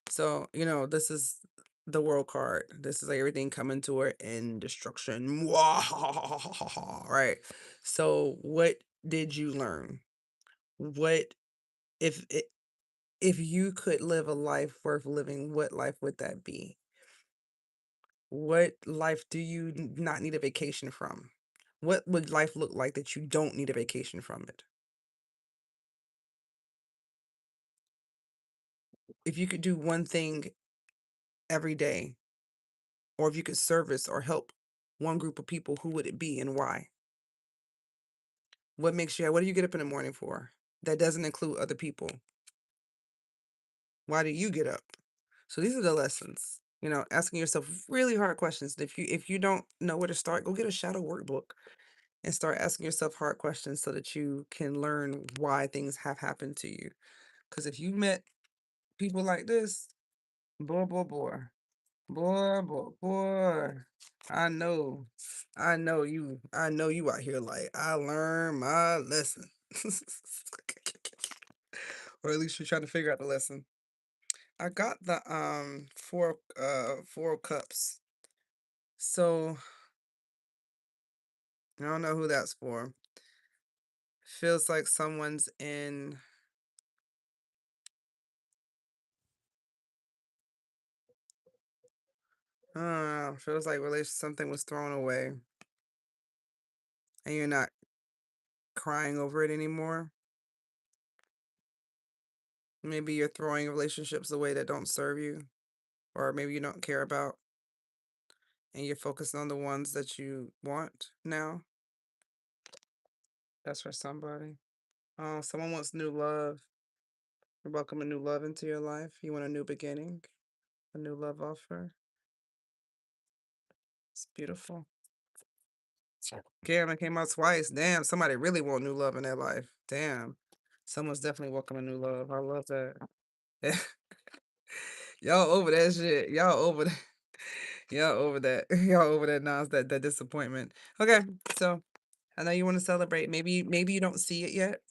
So, this is the world card. This is like everything coming to an end, destruction. Right. So, what did you learn? What if if you could live a life worth living, what life would that be? What life do you not need a vacation from? What would life look like that you don't need a vacation from it? If you could do one thing every day, or if you could service or help one group of people, who would it be and why? What do you get up in the morning for? That doesn't include other people. Why do you get up? So these are the lessons. asking yourself really hard questions. If you don't know where to start, go get a shadow workbook and start asking yourself hard questions so that you can learn why things have happened to you. Because if you met people like this, boy, boy, boy, boy, boy, boy, I know, I know you out here like I learned my lesson, or at least you're trying to figure out the lesson. I got the four cups. So I don't know who that's for. Feels like someone's in. I don't know. Feels like something was thrown away, and you're not crying over it anymore. Maybe you're throwing relationships away that don't serve you, or maybe you don't care about, and you're focused on the ones that you want now. That's for somebody. Oh, someone wants new love. You welcome a new love into your life. You want a new beginning, a new love offer. It's beautiful. Damn, it came out twice. Damn, somebody really want new love in their life. Damn. Someone's definitely welcoming new love. I love that. Y'all over that shit. Y'all over that. Y'all over that. Y'all over that now. That disappointment. Okay, so I know you want to celebrate. Maybe you don't see it yet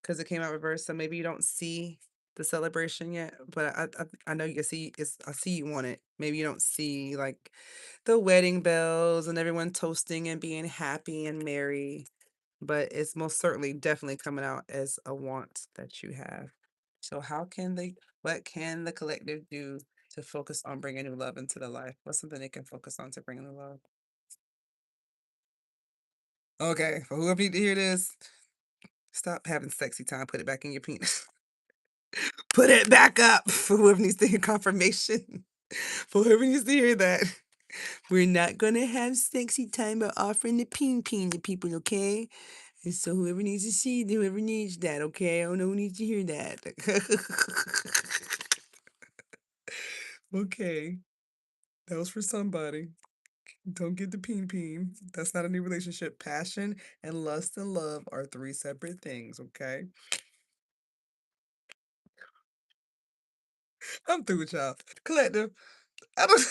because it came out reversed. So maybe you don't see the celebration yet. But I know you see it's I see you want it. Maybe you don't see like the wedding bells and everyone toasting and being happy and merry, but it's most certainly definitely coming out as a want that you have. So what can the collective do to focus on bringing new love into the life? What's something they can focus on to bring new love? Okay, for whoever need to hear this, stop having sexy time. Put it back in your penis. Put it back up for whoever needs to hear confirmation. For whoever needs to hear that. We're not gonna have sexy time by offering the peen to people, okay? And so whoever needs to see, whoever needs that, okay? I don't know who needs to hear that. Okay, that was for somebody. Don't get the peen. That's not a new relationship. Passion and lust and love are three separate things, okay? I'm through with y'all. Collective. I don't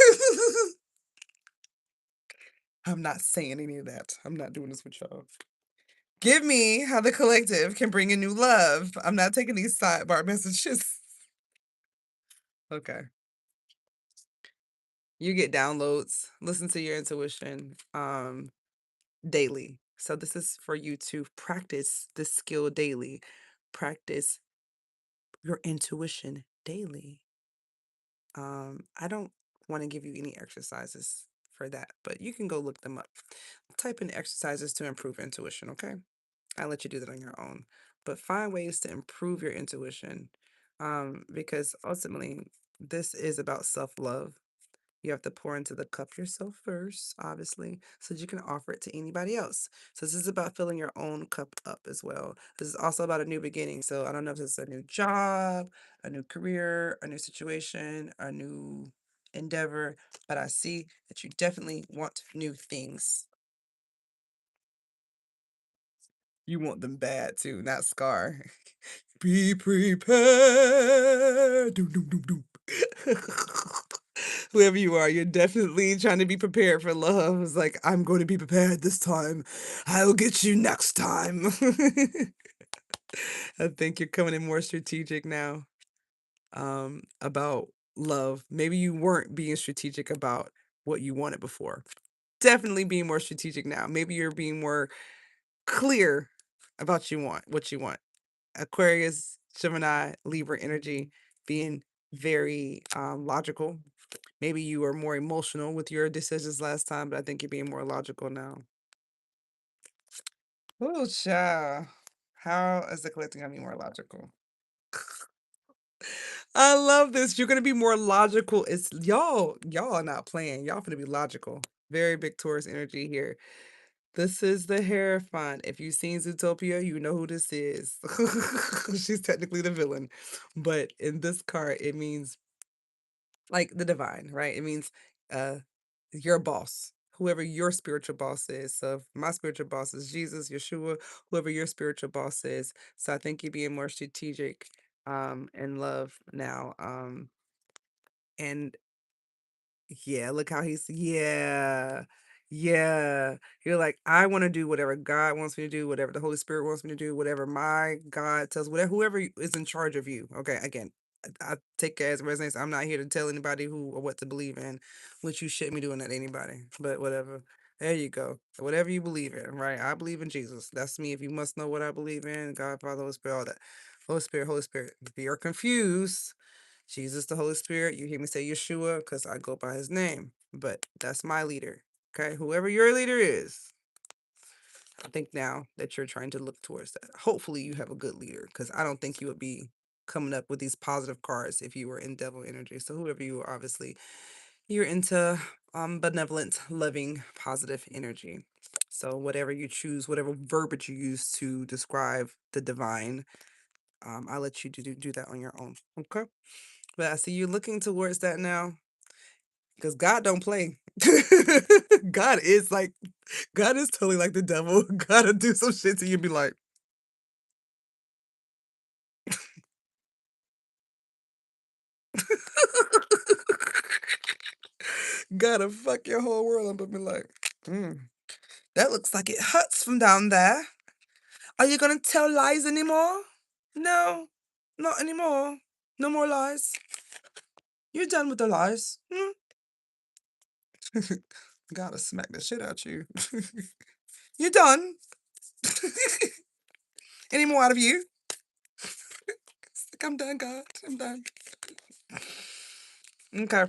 I'm not saying any of that. I'm not doing this with y'all. Give me how the collective can bring in new love. I'm not taking these sidebar messages. Okay. You get downloads. Listen to your intuition daily. So this is for you to practice this skill daily. Practice your intuition daily. I don't want to give you any exercises for that, but you can go look them up. Type in exercises to improve intuition, okay? I'll let you do that on your own. But find ways to improve your intuition. Because ultimately this is about self-love. You have to pour into the cup yourself first, obviously, so that you can offer it to anybody else. So this is about filling your own cup up as well. This is also about a new beginning. So I don't know if it's a new job, a new career, a new situation, a new endeavor, but I see that you definitely want new things. You want them bad too, not Scar. Be prepared. Doom, doom, doom, doom. Whoever you are, you're definitely trying to be prepared for love. It's like, I'm going to be prepared this time. I'll get you next time. I think you're coming in more strategic now about love. Maybe you weren't being strategic about what you wanted before. Definitely being more strategic now. Maybe you're being more clear about what you want. Aquarius, Gemini, Libra energy, being very logical. Maybe you were more emotional with your decisions last time, but I think you're being more logical now. Oh, child. How is the collecting gonna be more logical? I love this. You're gonna be more logical. It's y'all are not playing. Y'all gonna be logical. Very big Taurus energy here. This is the Hierophant. If you've seen Zootopia, you know who this is. She's technically the villain. But in this card, it means like the divine, right? It means uh your boss, whoever your spiritual boss is. So if my spiritual boss is Jesus, Yeshua, whoever your spiritual boss is. So I think you're being more strategic in love now. And yeah, look how he's yeah. Yeah. You're like, I want to do whatever God wants me to do, whatever the Holy Spirit wants me to do, whatever my God tells, whatever whoever is in charge of you. Okay, again, I take it as resonates. I'm not here to tell anybody who or what to believe in, which you shouldn't be doing that to anybody. But whatever. There you go. Whatever you believe in, right? I believe in Jesus. That's me. If you must know what I believe in, God, Father, Holy Spirit, all that. Holy Spirit, Holy Spirit. If you're confused, Jesus, the Holy Spirit. You hear me say Yeshua because I go by his name, but that's my leader. Okay. Whoever your leader is, I think now that you're trying to look towards that. Hopefully, you have a good leader because I don't think you would be coming up with these positive cards if you were in devil energy. So, whoever you are, obviously, you're into benevolent, loving, positive energy. So, whatever you choose, whatever verbiage you use to describe the divine, I'll let you do that on your own. Okay. But I see you looking towards that now. Because God don't play. God is like, God is totally like the devil. Gotta do some shit to you and be like, gotta fuck your whole world up and be like, mm, that looks like it hurts from down there. Are you gonna tell lies anymore? No, not anymore. No more lies. You're done with the lies. Hmm? Gotta smack the shit out you. You're done. Any more out of you? It's like, I'm done, God. I'm done. Okay.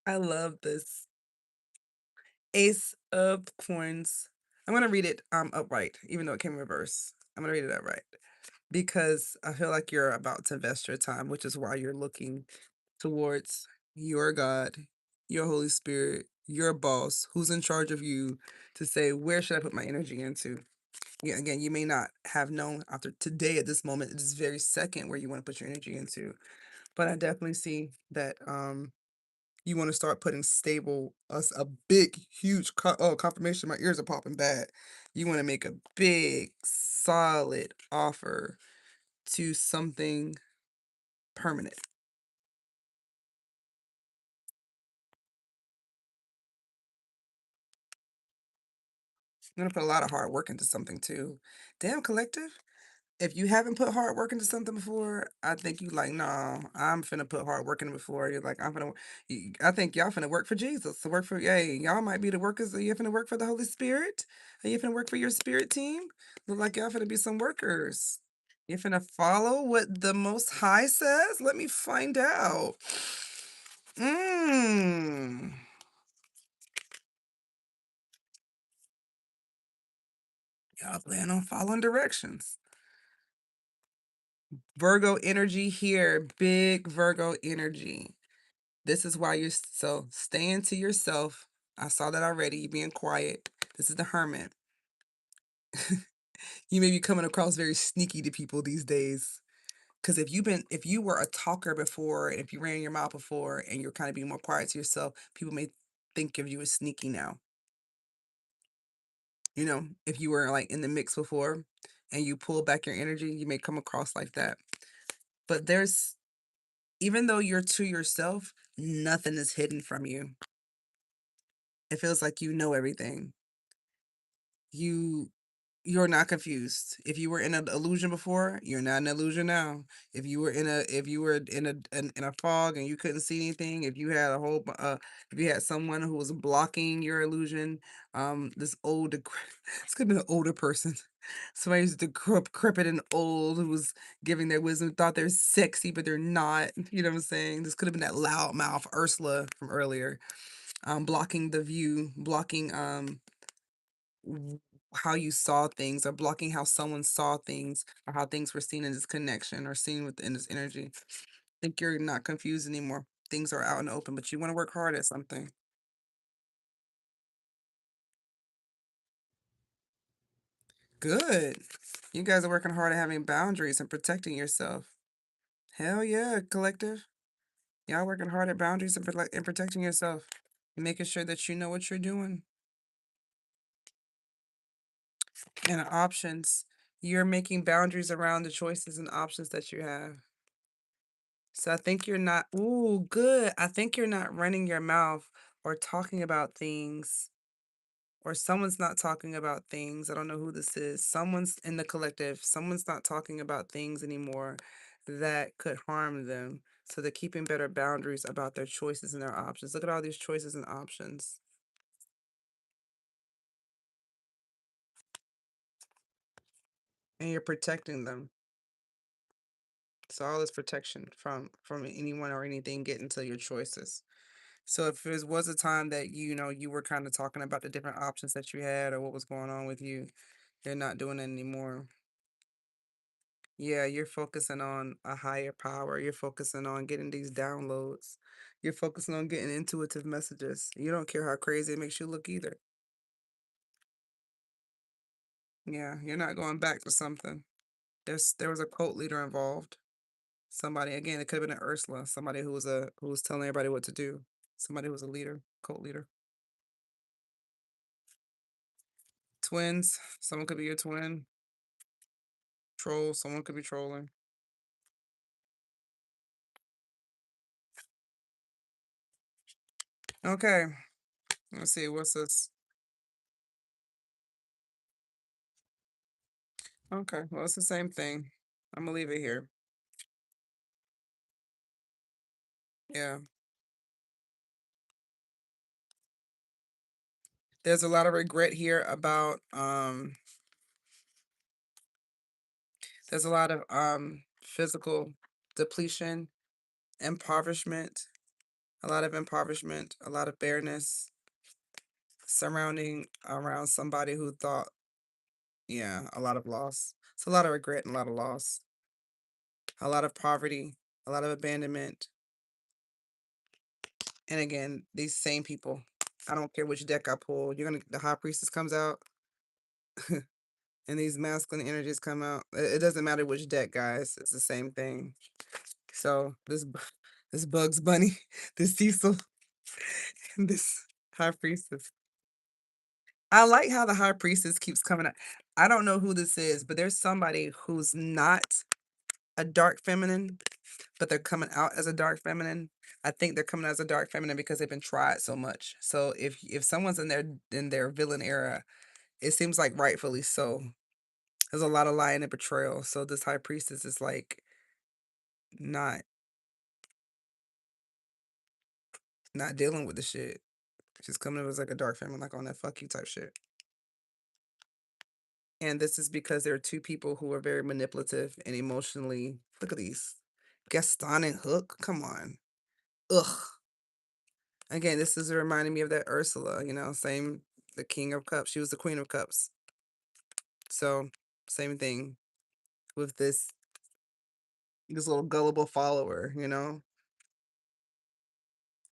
I love this. Ace of Coins. I'm gonna read it upright, even though it came in reverse. I'm gonna read it upright because I feel like you're about to invest your time, which is why you're looking towards your God, your Holy Spirit, your boss, who's in charge of you, to say, where should I put my energy into? Yeah, again, you may not have known after today at this moment, this very second, where you want to put your energy into. But I definitely see that you want to start putting stable a big huge oh, confirmation, my ears are popping bad. You want to make a big solid offer to something permanent. You're gonna put a lot of hard work into something too. Damn, collective. If you haven't put hard work into something before, I think you like, no, I'm finna put hard work in it before. You're like, I think y'all finna work for Jesus. To work for, hey, y'all might be the workers. Are you finna work for the Holy Spirit? Are you finna work for your spirit team? Look like y'all finna be some workers. You finna follow what the Most High says? Let me find out. Mmm. Y'all plan on following directions. Virgo energy here. Big Virgo energy. This is why you're so staying to yourself. I saw that already. You being quiet. This is the hermit. You may be coming across very sneaky to people these days. Because if you were a talker before, and if you ran your mouth before, and you're kind of being more quiet to yourself, people may think of you as sneaky now. You know, if you were like in the mix before, and you pull back your energy, you may come across like that. But even though you're to yourself, nothing is hidden from you. It feels like you know everything. You you're not confused. If you were in an illusion before, you're not an illusion now. If you were in a fog and you couldn't see anything, if you had if you had someone who was blocking your illusion, this could have been an older person. Somebody who's decrepit and old who was giving their wisdom, thought they're sexy, but they're not. You know what I'm saying? This could have been that loudmouth Ursula from earlier, blocking the view, blocking w- how you saw things, or blocking how someone saw things, or how things were seen in this connection or seen within this energy. I think you're not confused anymore. Things are out in the open, but you want to work hard at something. Good. You guys are working hard at having boundaries and protecting yourself. Hell yeah, collective. Y'all working hard at boundaries and, and protecting yourself and making sure that you know what you're doing. And options. You're making boundaries around the choices and options that you have. So I think you're not, ooh, good. I think you're not running your mouth or talking about things, or someone's not talking about things. I don't know who this is. Someone's in the collective. Someone's not talking about things anymore that could harm them. So they're keeping better boundaries about their choices and their options. Look at all these choices and options. And you're protecting them. So all this protection from anyone or anything getting to your choices. So if there was a time that you know you were kind of talking about the different options that you had or what was going on with you, you're not doing it anymore. Yeah, you're focusing on a higher power. You're focusing on getting these downloads. You're focusing on getting intuitive messages. You don't care how crazy it makes you look either. Yeah, you're not going back to something. There was a cult leader involved. Somebody, again, it could have been an Ursula, somebody who was telling everybody what to do. Somebody who was a leader, cult leader. Twins, someone could be your twin. Troll, someone could be trolling. Okay, let's see, what's this? Okay, well, it's the same thing. I'm gonna leave it here. Yeah. There's a lot of regret here about there's a lot of physical depletion, impoverishment, a lot of bareness surrounding around somebody who thought, yeah, a lot of loss. It's a lot of regret and a lot of loss. A lot of poverty, a lot of abandonment. And again, these same people. I don't care which deck I pull. You're gonna the high priestess comes out and these masculine energies come out. It doesn't matter which deck, guys. It's the same thing. So this Bugs Bunny, this Cecil, and this High Priestess. I like how the High Priestess keeps coming up. I don't know who this is, but there's somebody who's not a dark feminine, but they're coming out as a dark feminine. I think they're coming out as a dark feminine because they've been tried so much. So if someone's in their villain era, it seems like rightfully so. There's a lot of lying and betrayal. So this High Priestess is like not not dealing with the shit. She's coming up as like a dark feminine, like on that fuck you type shit. And this is because there are two people who are very manipulative and emotionally. Look at these. Gaston and Hook. Come on. Ugh. Again, this is reminding me of that Ursula, same, the King of Cups. She was the Queen of Cups. So, same thing with this little gullible follower,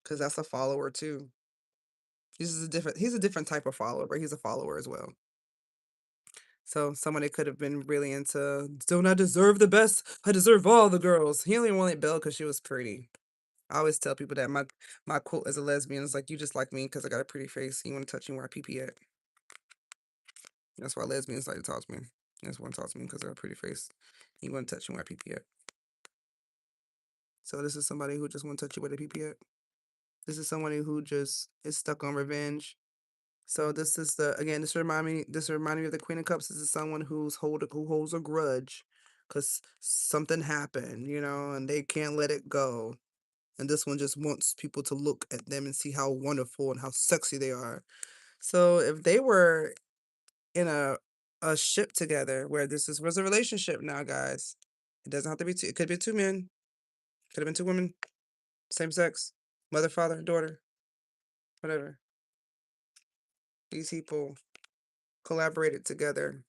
because that's a follower too. He's a different type of follower, but he's a follower as well. So somebody could have been really into, don't I deserve the best? I deserve all the girls. He only wanted Belle because she was pretty. I always tell people that my quote as a lesbian is like, you just like me because I got a pretty face. You want to touch me where I pee pee at. That's why lesbians like to talk to me. That's why talk to me because I got a pretty face. You want to touch me where I pee pee at. So this is somebody who just want to touch you where they pee pee at. This is somebody who just is stuck on revenge. So this is this remind me of the Queen of Cups. This is someone who holds a grudge because something happened, and they can't let it go. And this one just wants people to look at them and see how wonderful and how sexy they are. So if they were in a ship together where was a relationship now, guys. It doesn't have to be two. It could be two men. Could have been two women, same sex, mother, father, daughter, whatever. These people collaborated together,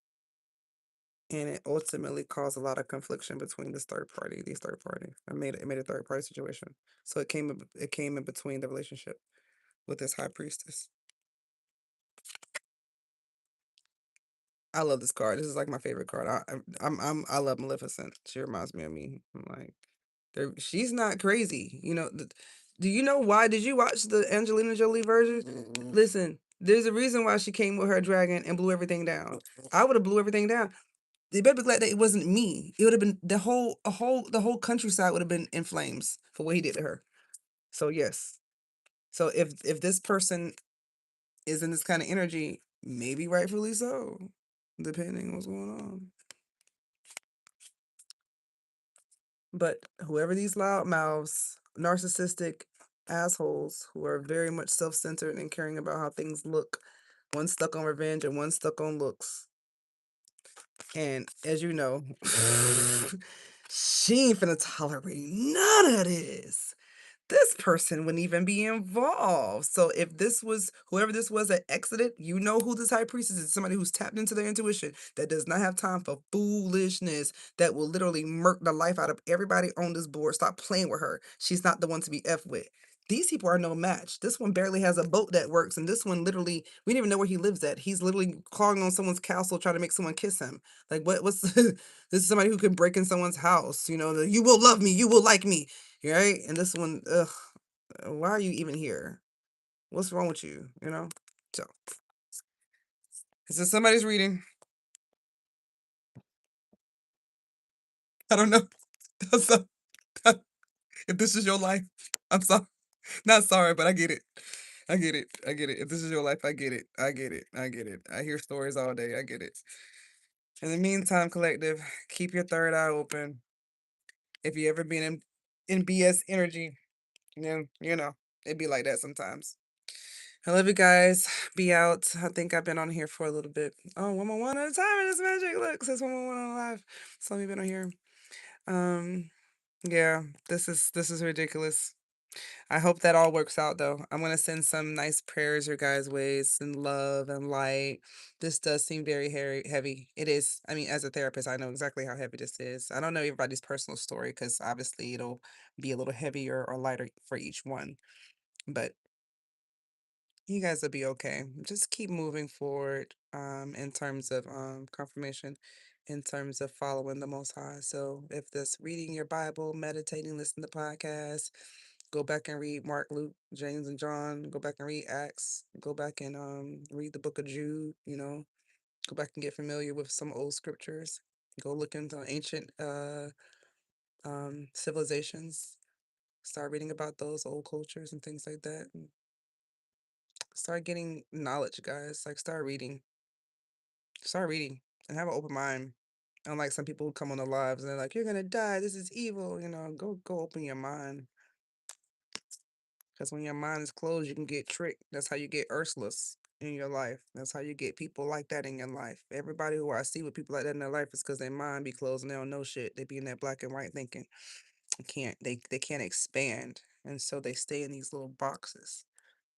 and it ultimately caused a lot of confliction between these third party. It made a third party situation. So it came in between the relationship with this high priestess. I love this card. This is like my favorite card. I love Maleficent. She reminds me of me. I'm like, She's not crazy. Do you know why? Did you watch the Angelina Jolie version? Listen, there's a reason why she came with her dragon and blew everything down. I would have blew everything down. They better be glad that it wasn't me. It would have been the whole countryside would have been in flames for what he did to her. So yes. So if this person is in this kind of energy, maybe rightfully so, depending on what's going on. But whoever these loud mouths, narcissistic assholes who are very much self-centered and caring about how things look, one stuck on revenge and one stuck on looks. And as you know, she ain't finna tolerate none of this. This person wouldn't even be involved. So if this was whoever this was that exited, you know who this high priestess is. Somebody who's tapped into their intuition, that does not have time for foolishness, that will literally murk the life out of everybody on this board. Stop playing with her. She's not the one to be F with. These people are no match. This one barely has a boat that works, and this one literally, we don't even know where he lives at. He's literally calling on someone's castle trying to make someone kiss him. Like what's this is somebody who can break in someone's house, you will love me, you will like me. Right? And this one, ugh, why are you even here? What's wrong with you? So, is this somebody's reading? I don't know. That's not- if this is your life, I'm sorry. Not sorry, but I get it. I get it. I get it. If this is your life, I get it. I get it. I get it. I hear stories all day. I get it. In the meantime, collective, keep your third eye open. If you ever been in BS energy, it'd be like that sometimes. I love you guys. Be out. I think I've been on here for a little bit. Oh, 111 at a time in this magic. Look, says 111 on live. So we've been on here. Um, yeah, this is ridiculous. I hope that all works out though. I'm gonna send some nice prayers your guys' ways and love and light. This does seem very heavy. It is. I mean, as a therapist, I know exactly how heavy this is. I don't know everybody's personal story because obviously it'll be a little heavier or lighter for each one. But you guys will be okay. Just keep moving forward in terms of confirmation, in terms of following the Most High. So if that's reading your Bible, meditating, listen to podcasts, go back and read Mark, Luke, James, and John. Go back and read Acts. Go back and read the book of Jude. Go back and get familiar with some old scriptures. Go look into ancient civilizations. Start reading about those old cultures and things like that. Start getting knowledge, guys. Like start reading and have an open mind. Unlike some people who come on the lives and they're like, "You're gonna die. This is evil." Go open your mind. Because when your mind is closed, you can get tricked. That's how you get Ursulas in your life. That's how you get people like that in your life. Everybody who I see with people like that in their life is because their mind be closed and they don't know shit. They be in that black and white thinking. They can't expand. And so they stay in these little boxes.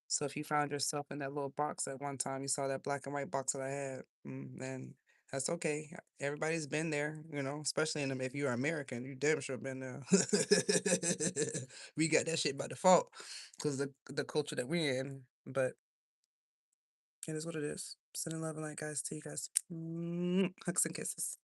So if you found yourself in that little box at one time, you saw that black and white box that I had, then that's okay. Everybody's been there, especially if you're American, you damn sure been there. We got that shit by default because the culture that we're in. But it is what it is. Sending love and light, guys, to you guys. Hugs and kisses.